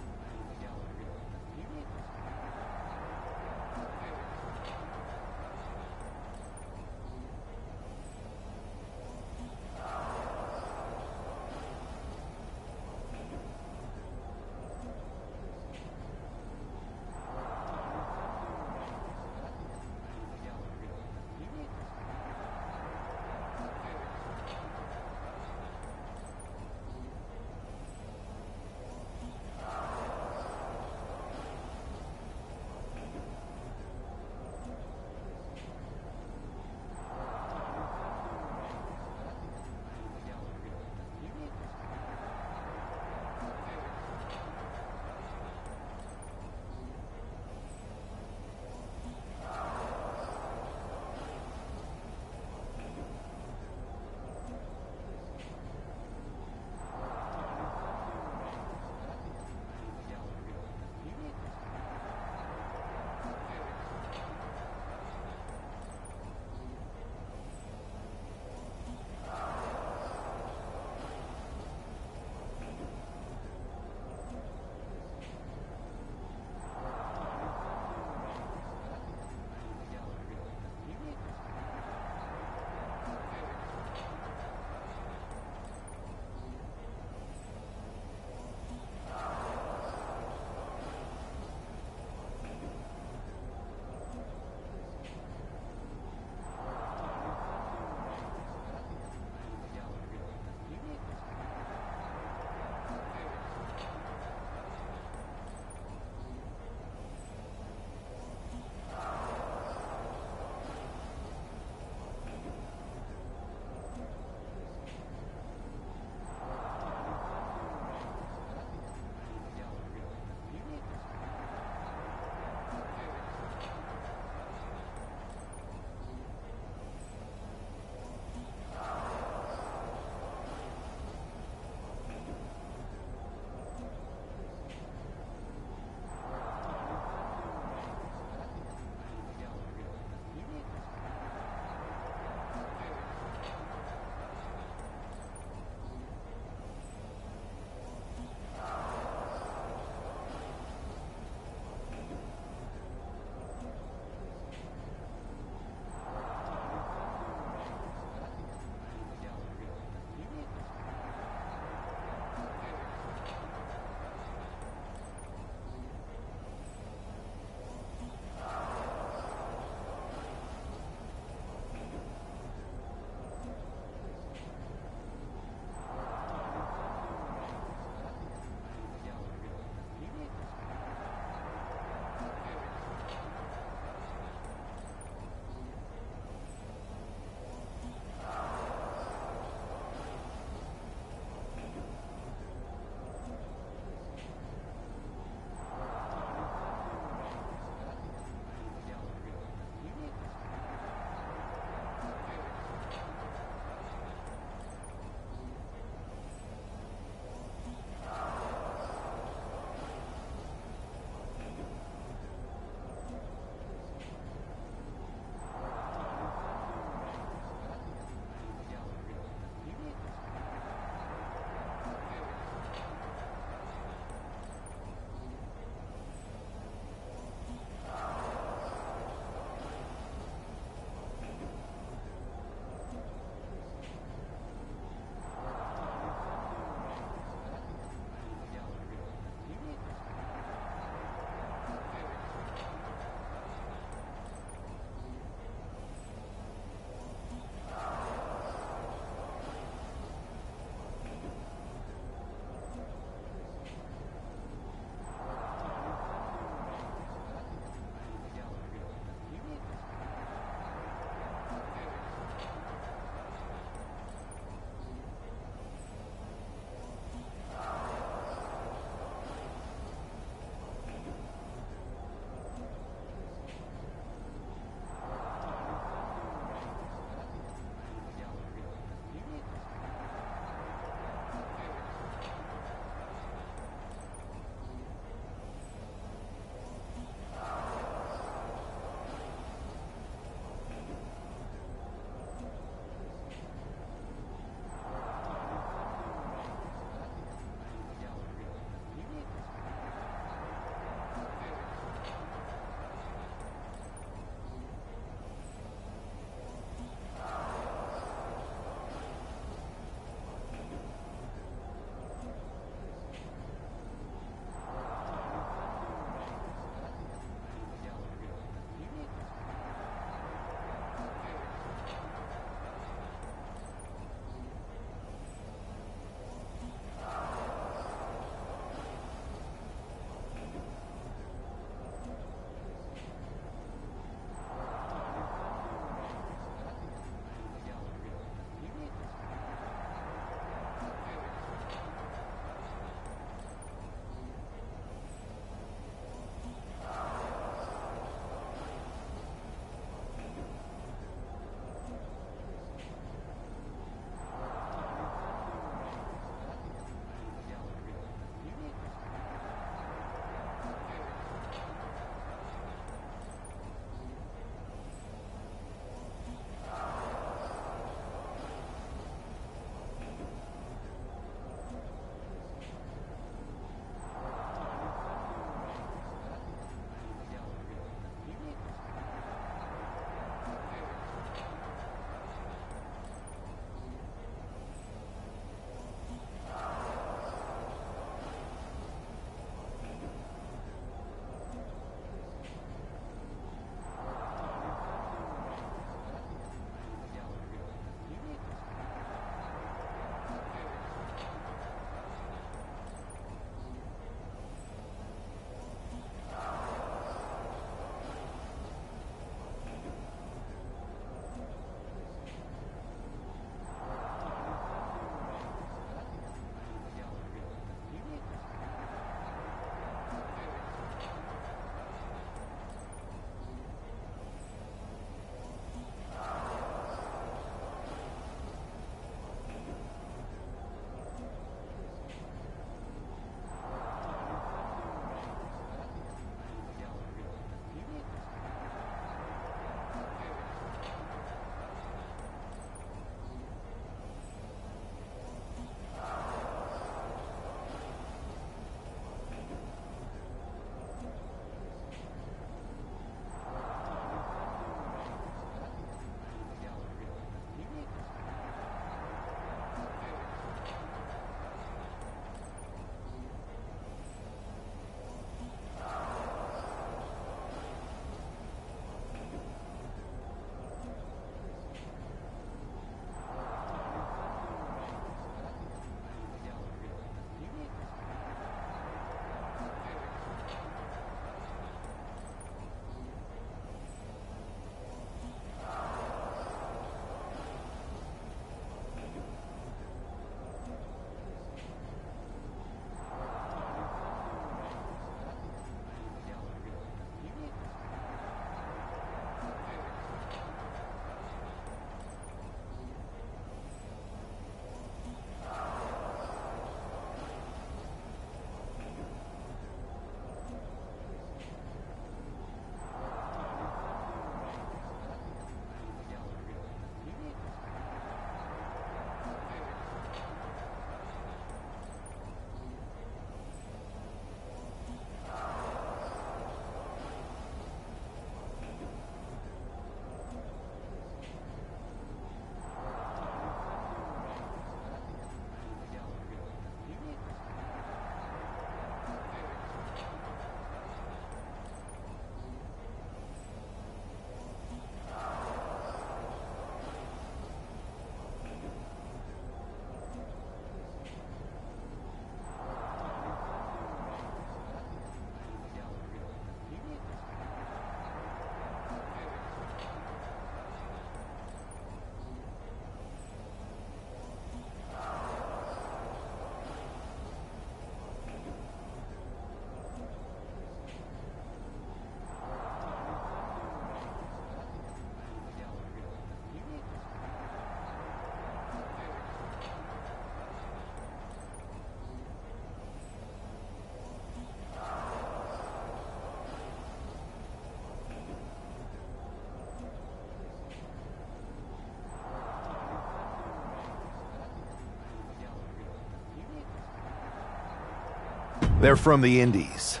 They're from the Indies.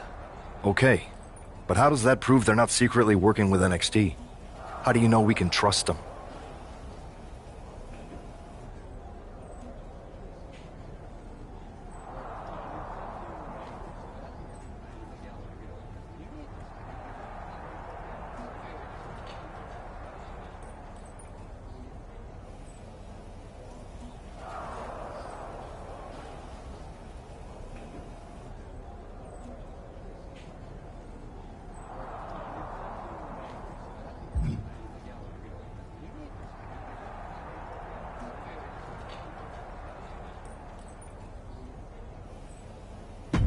Okay, but how does that prove they're not secretly working with NXT? How do you know we can trust them?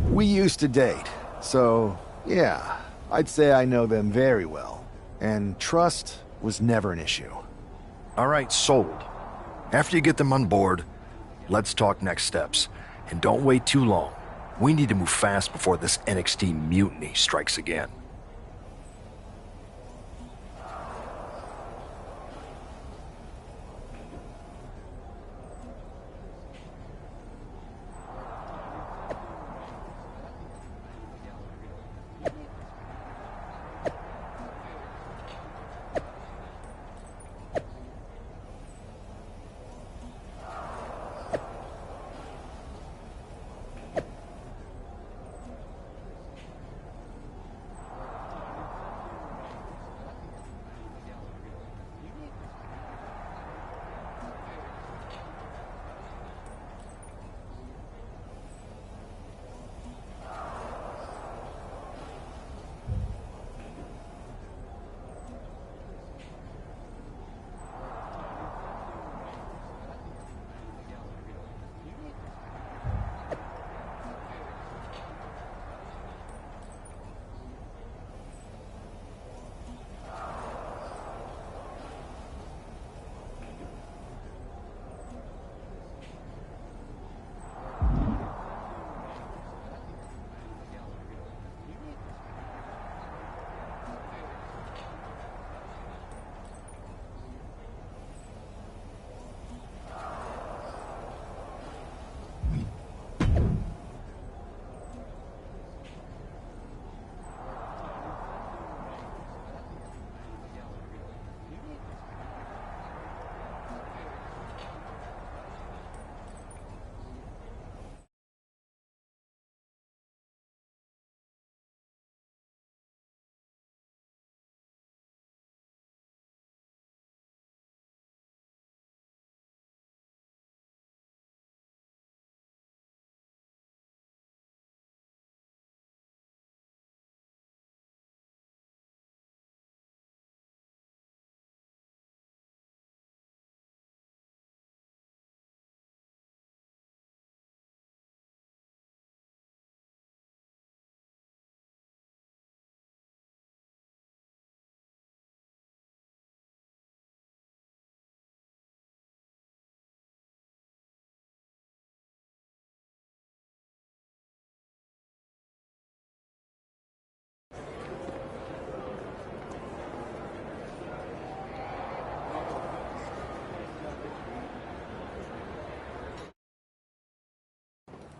We used to date, so yeah, I'd say I know them very well. And trust was never an issue. All right, sold. After you get them on board, let's talk next steps. And don't wait too long. We need to move fast before this NXT mutiny strikes again.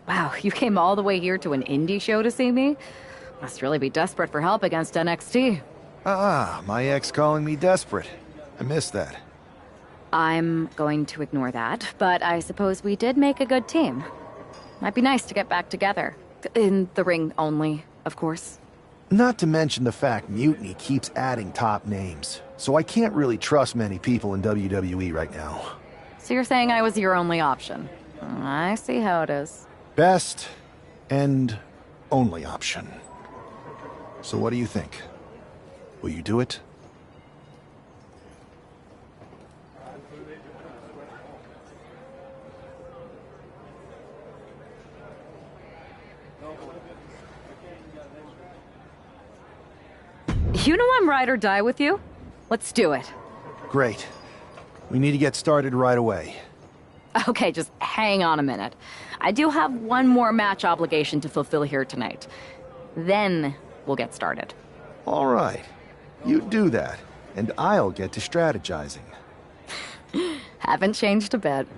Wow, you came all the way here to an indie show to see me? Must really be desperate for help against NXT. My ex calling me desperate. I miss that. I'm going to ignore that, but I suppose we did make a good team. Might be nice to get back together. In the ring only, of course. Not to mention the fact Mutiny keeps adding top names, so I can't really trust many people in WWE right now. So you're saying I was your only option? I see how it is. Best and only option. So what do you think? Will you do it? You know I'm ride or die with you. Let's do it. Great. We need to get started right away. Okay, just hang on a minute. I do have one more match obligation to fulfill here tonight. Then we'll get started. All right. You do that, and I'll get to strategizing. Haven't changed a bit.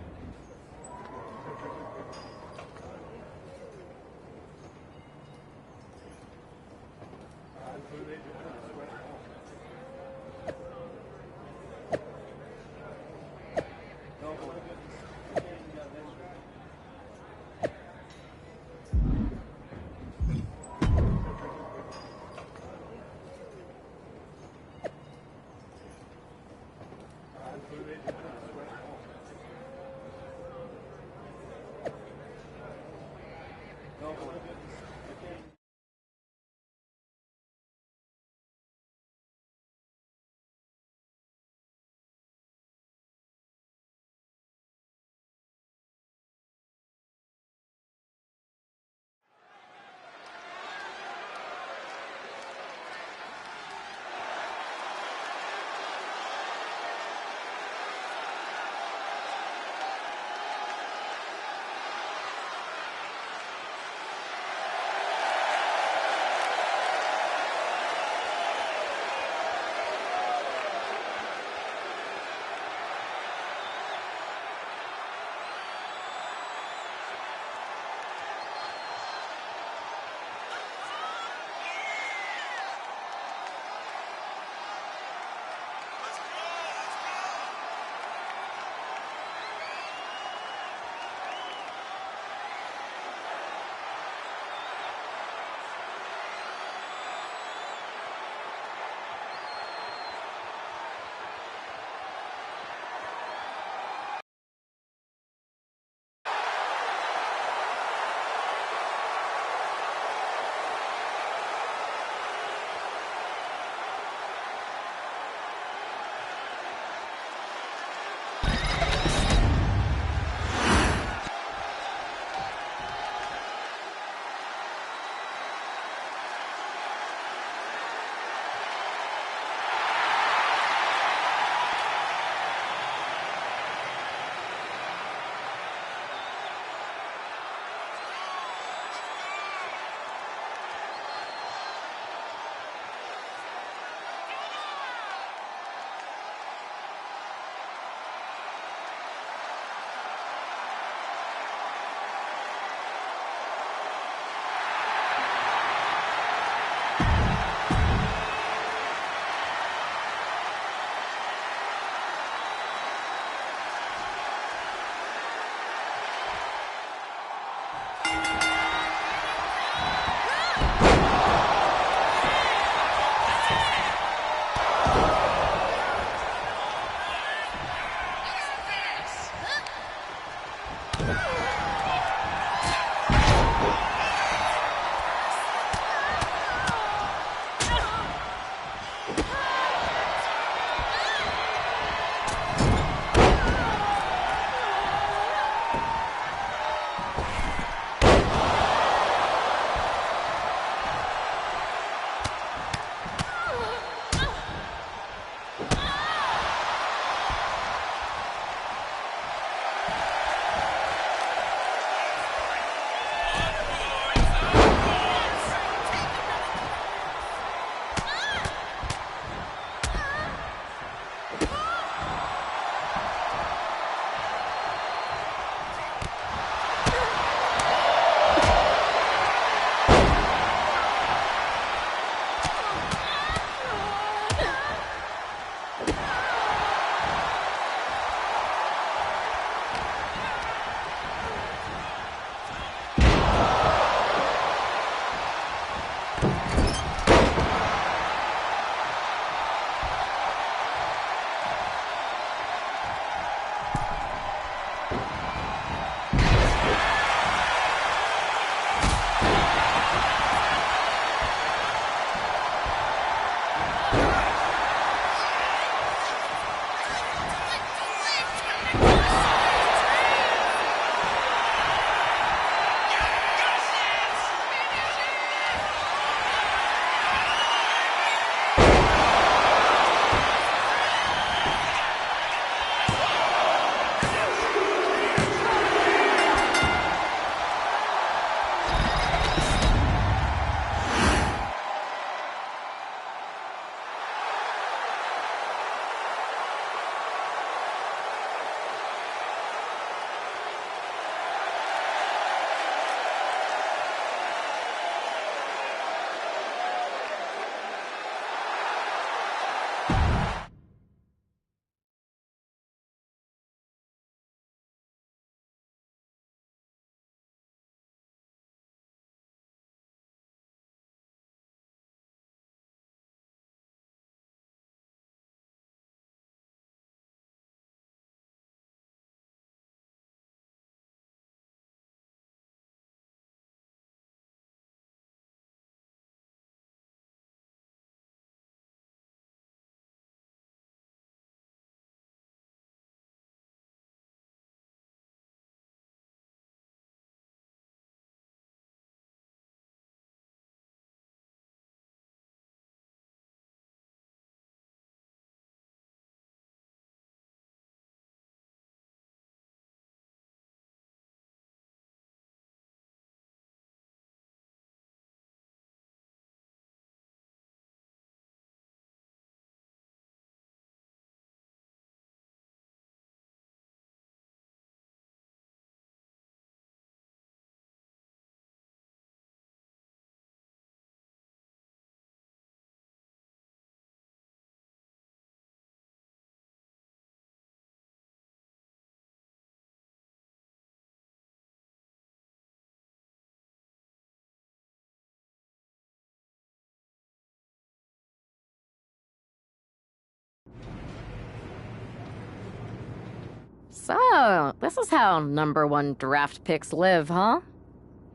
So, this is how #1 draft picks live, huh?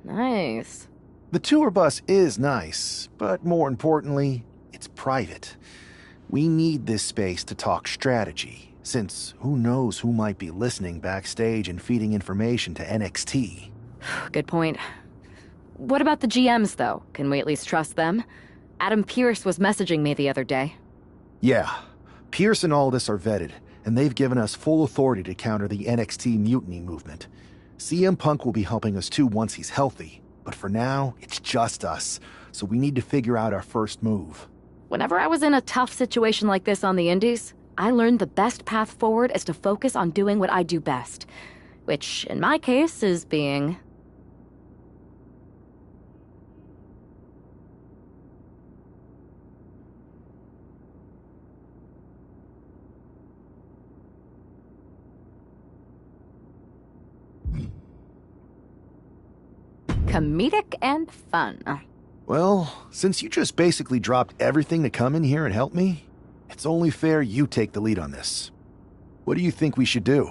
Nice. The tour bus is nice, but more importantly, it's private. We need this space to talk strategy, since who knows who might be listening backstage and feeding information to NXT. Good point. What about the GMs, though? Can we at least trust them? Adam Pearce was messaging me the other day. Yeah, Pierce and Aldis are vetted, and they've given us full authority to counter the NXT mutiny movement. CM Punk will be helping us too once he's healthy, but for now, it's just us, so we need to figure out our first move. Whenever I was in a tough situation like this on the Indies, I learned the best path forward is to focus on doing what I do best, which, in my case, is being... comedic and fun. Well, since you just basically dropped everything to come in here and help me, it's only fair you take the lead on this. What do you think we should do?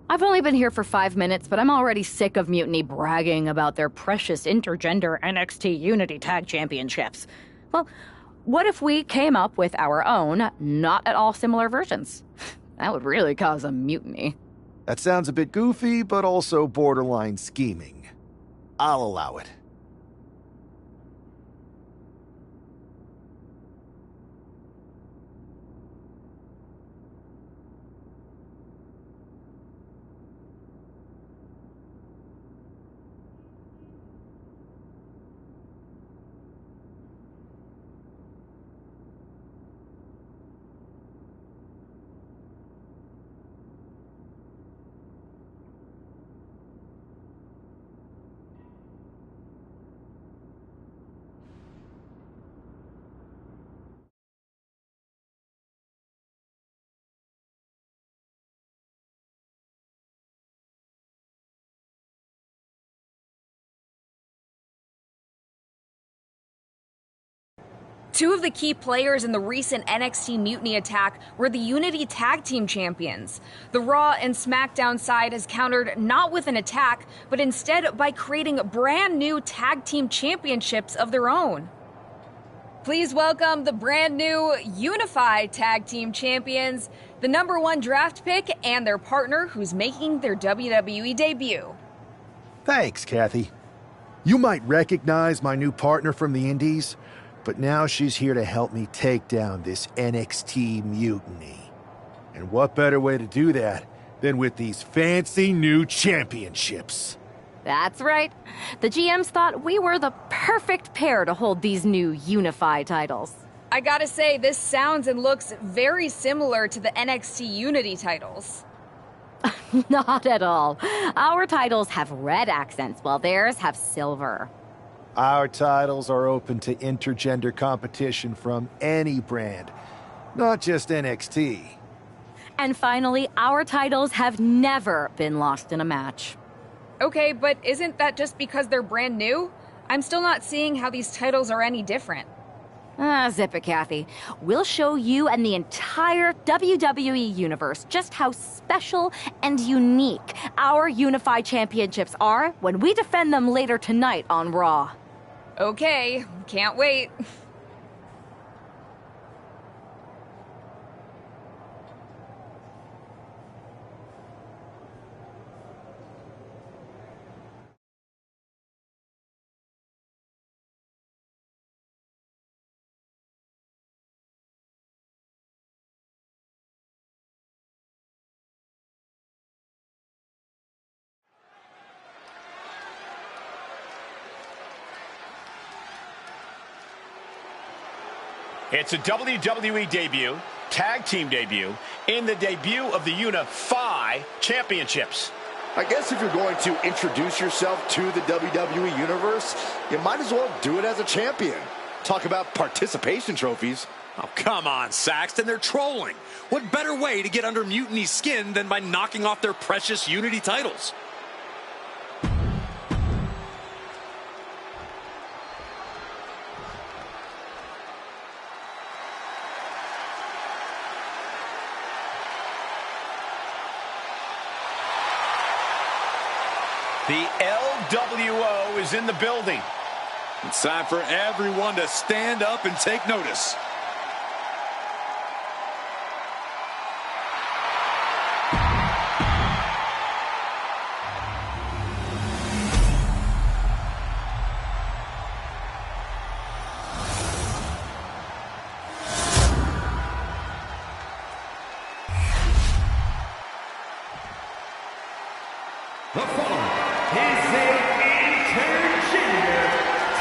I've only been here for 5 minutes, but I'm already sick of Mutiny bragging about their precious intergender NXT Unity Tag Championships. Well, what if we came up with our own, not at all similar versions? That would really cause a mutiny. That sounds a bit goofy, but also borderline scheming. I'll allow it. Two of the key players in the recent NXT Mutiny attack were the Unity Tag Team Champions. The Raw and SmackDown side has countered not with an attack, but instead by creating brand new Tag Team Championships of their own. Please welcome the brand new Unified Tag Team Champions, the #1 draft pick, and their partner who's making their WWE debut. Thanks, Kathy. You might recognize my new partner from the Indies, but now she's here to help me take down this NXT mutiny. And what better way to do that than with these fancy new championships? That's right. The GMs thought we were the perfect pair to hold these new Unified titles. I gotta say, this sounds and looks very similar to the NXT Unity titles. Not at all. Our titles have red accents, while theirs have silver. Our titles are open to intergender competition from any brand, not just NXT. And finally, our titles have never been lost in a match. Okay, but isn't that just because they're brand new? I'm still not seeing how these titles are any different. Zip it, Kathy. We'll show you and the entire WWE universe just how special and unique our Unified Championships are when we defend them later tonight on Raw. Okay, can't wait. It's a WWE debut, tag team debut, in the debut of the Unify Championships. I guess if you're going to introduce yourself to the WWE Universe, you might as well do it as a champion. Talk about participation trophies. Oh, come on, Saxton. They're trolling. What better way to get under Mutiny's skin than by knocking off their precious Unity titles? The LWO is in the building. It's time for everyone to stand up and take notice. The following is an intergender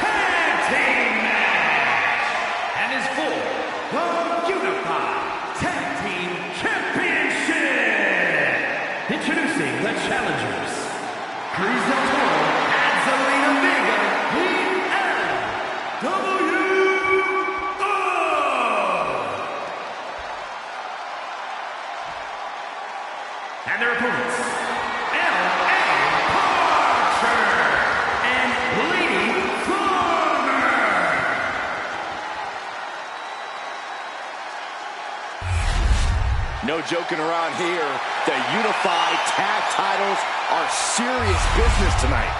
tag team match and is for the Unified Tag Team Championship. Introducing the challengers, Cruz del Toro and Zelina Vega, the LWO. And their opponents, No joking around here. The Unified Tag titles are serious business tonight.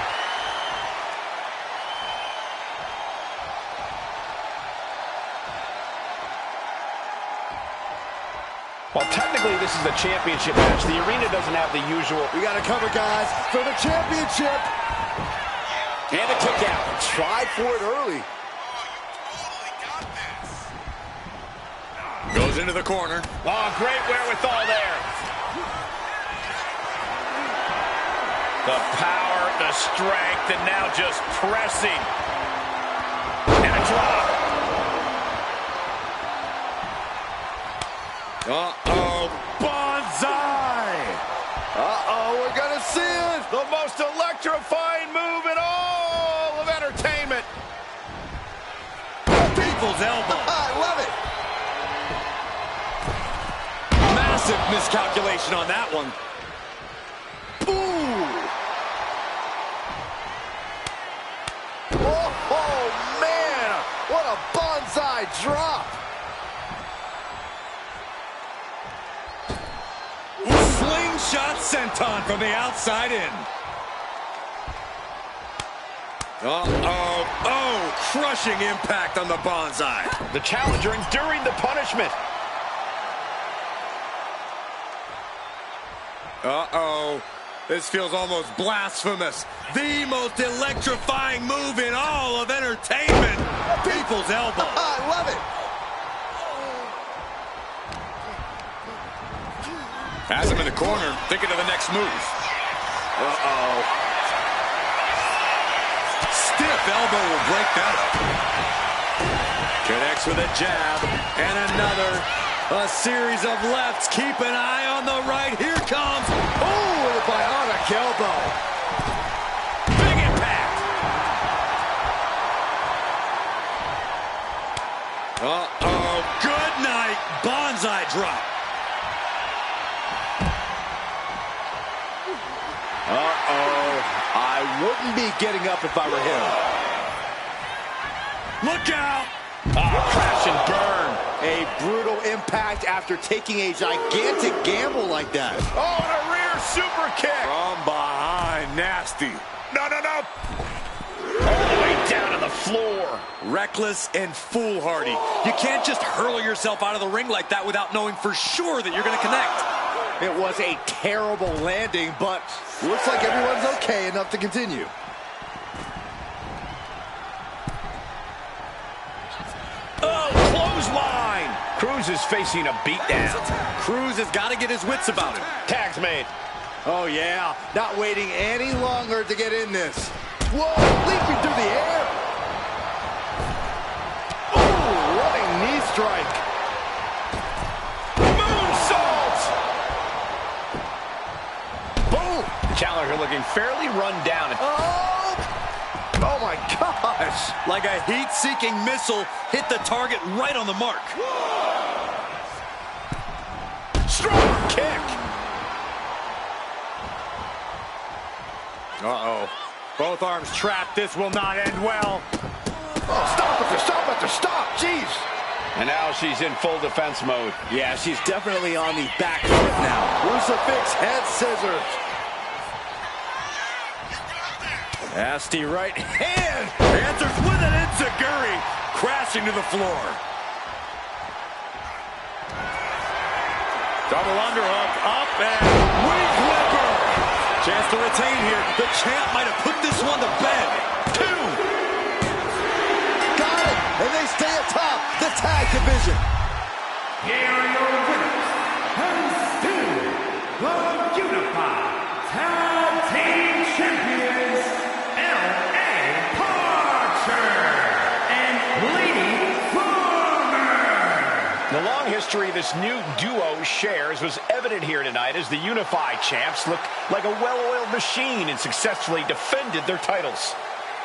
Well, technically, this is a championship match. The arena doesn't have the usual. We got to cover, guys, for the championship. And a kick out. Tried for it early. Goes into the corner. Oh, great wherewithal there. The power, the strength, and now just pressing. And a drop. Uh-oh. Bonsai! Uh-oh, we're going to see it. The most electrifying move in all of entertainment. People's elbow. I love it. Massive miscalculation on that one. Ooh. Oh, man. What a bonsai drop. Slingshot senton from the outside in. Uh-oh. Oh, crushing impact on the bonsai. The challenger enduring the punishment. Uh-oh. This feels almost blasphemous. The most electrifying move in all of entertainment. People's elbow. I love it. Has him in the corner, thinking of the next move. Uh-oh. Stiff elbow will break that up. Connects with a jab, and another. A series of lefts. Keep an eye on the right. Here comes. Oh, with a bionic elbow. Big impact. Uh-oh. Good night. Bonsai drop. Uh-oh. I wouldn't be getting up if I were him. Look out. Crash and burn. A brutal impact after taking a gigantic gamble like that. Oh, and a rear super kick. From behind. Nasty. No. All the way down to the floor. Reckless and foolhardy. You can't just hurl yourself out of the ring like that without knowing for sure that you're going to connect. It was a terrible landing, but looks like everyone's okay enough to continue. Oh, clothesline. Cruz is facing a beatdown. Cruz has got to get his wits about him. Tag's made. Oh, yeah. Not waiting any longer to get in this. Whoa, leaping through the air. Oh, running knee strike. Moonsault. Boom. The challenger looking fairly run down. Oh my gosh. Like a heat-seeking missile, hit the target right on the mark. Strong kick. Uh-oh. Both arms trapped. This will not end well. Oh, stop after stop. Jeez. And now she's in full defense mode. Yeah, she's definitely on the back foot now. Crucifix head scissors. Nasty right hand. Answers with an enziguri, crashing to the floor. Double underhook, up and wing whipper. Chance to retain here. The champ might have put this one to bed. 2. Got it, and they stay atop the tag division. Here are your winners, and still the Unified Tag Team Champions, L.A. Parker and Lady Farmer. The long history this new duo shares was evident here tonight as the Unified Champs looked like a well-oiled machine and successfully defended their titles.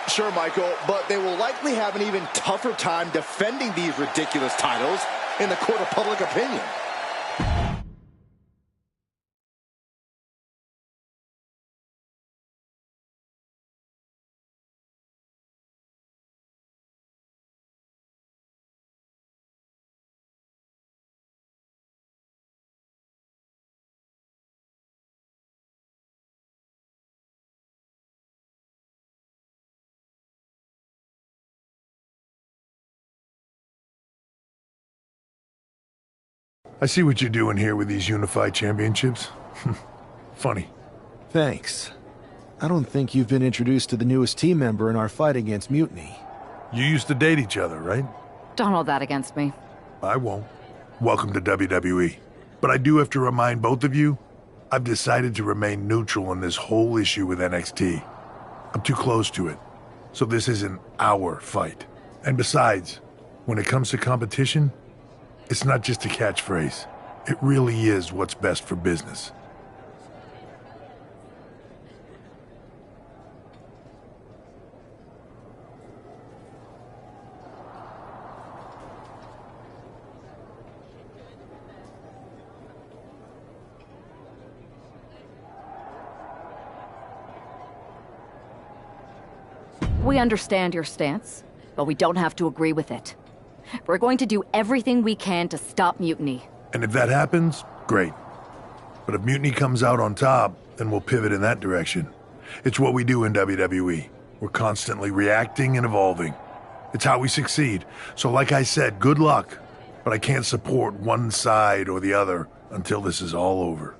Sure, Michael, but they will likely have an even tougher time defending these ridiculous titles in the court of public opinion. I see what you're doing here with these unified championships. Funny. Thanks. I don't think you've been introduced to the newest team member in our fight against Mutiny. You used to date each other, right? Don't hold that against me. I won't. Welcome to WWE. But I do have to remind both of you, I've decided to remain neutral in this whole issue with NXT. I'm too close to it. So this isn't our fight. And besides, when it comes to competition, it's not just a catchphrase. It really is what's best for business. We understand your stance, but we don't have to agree with it. We're going to do everything we can to stop Mutiny. And if that happens, great. But if Mutiny comes out on top, then we'll pivot in that direction. It's what we do in WWE. We're constantly reacting and evolving. It's how we succeed. So like I said, good luck. But I can't support one side or the other until this is all over.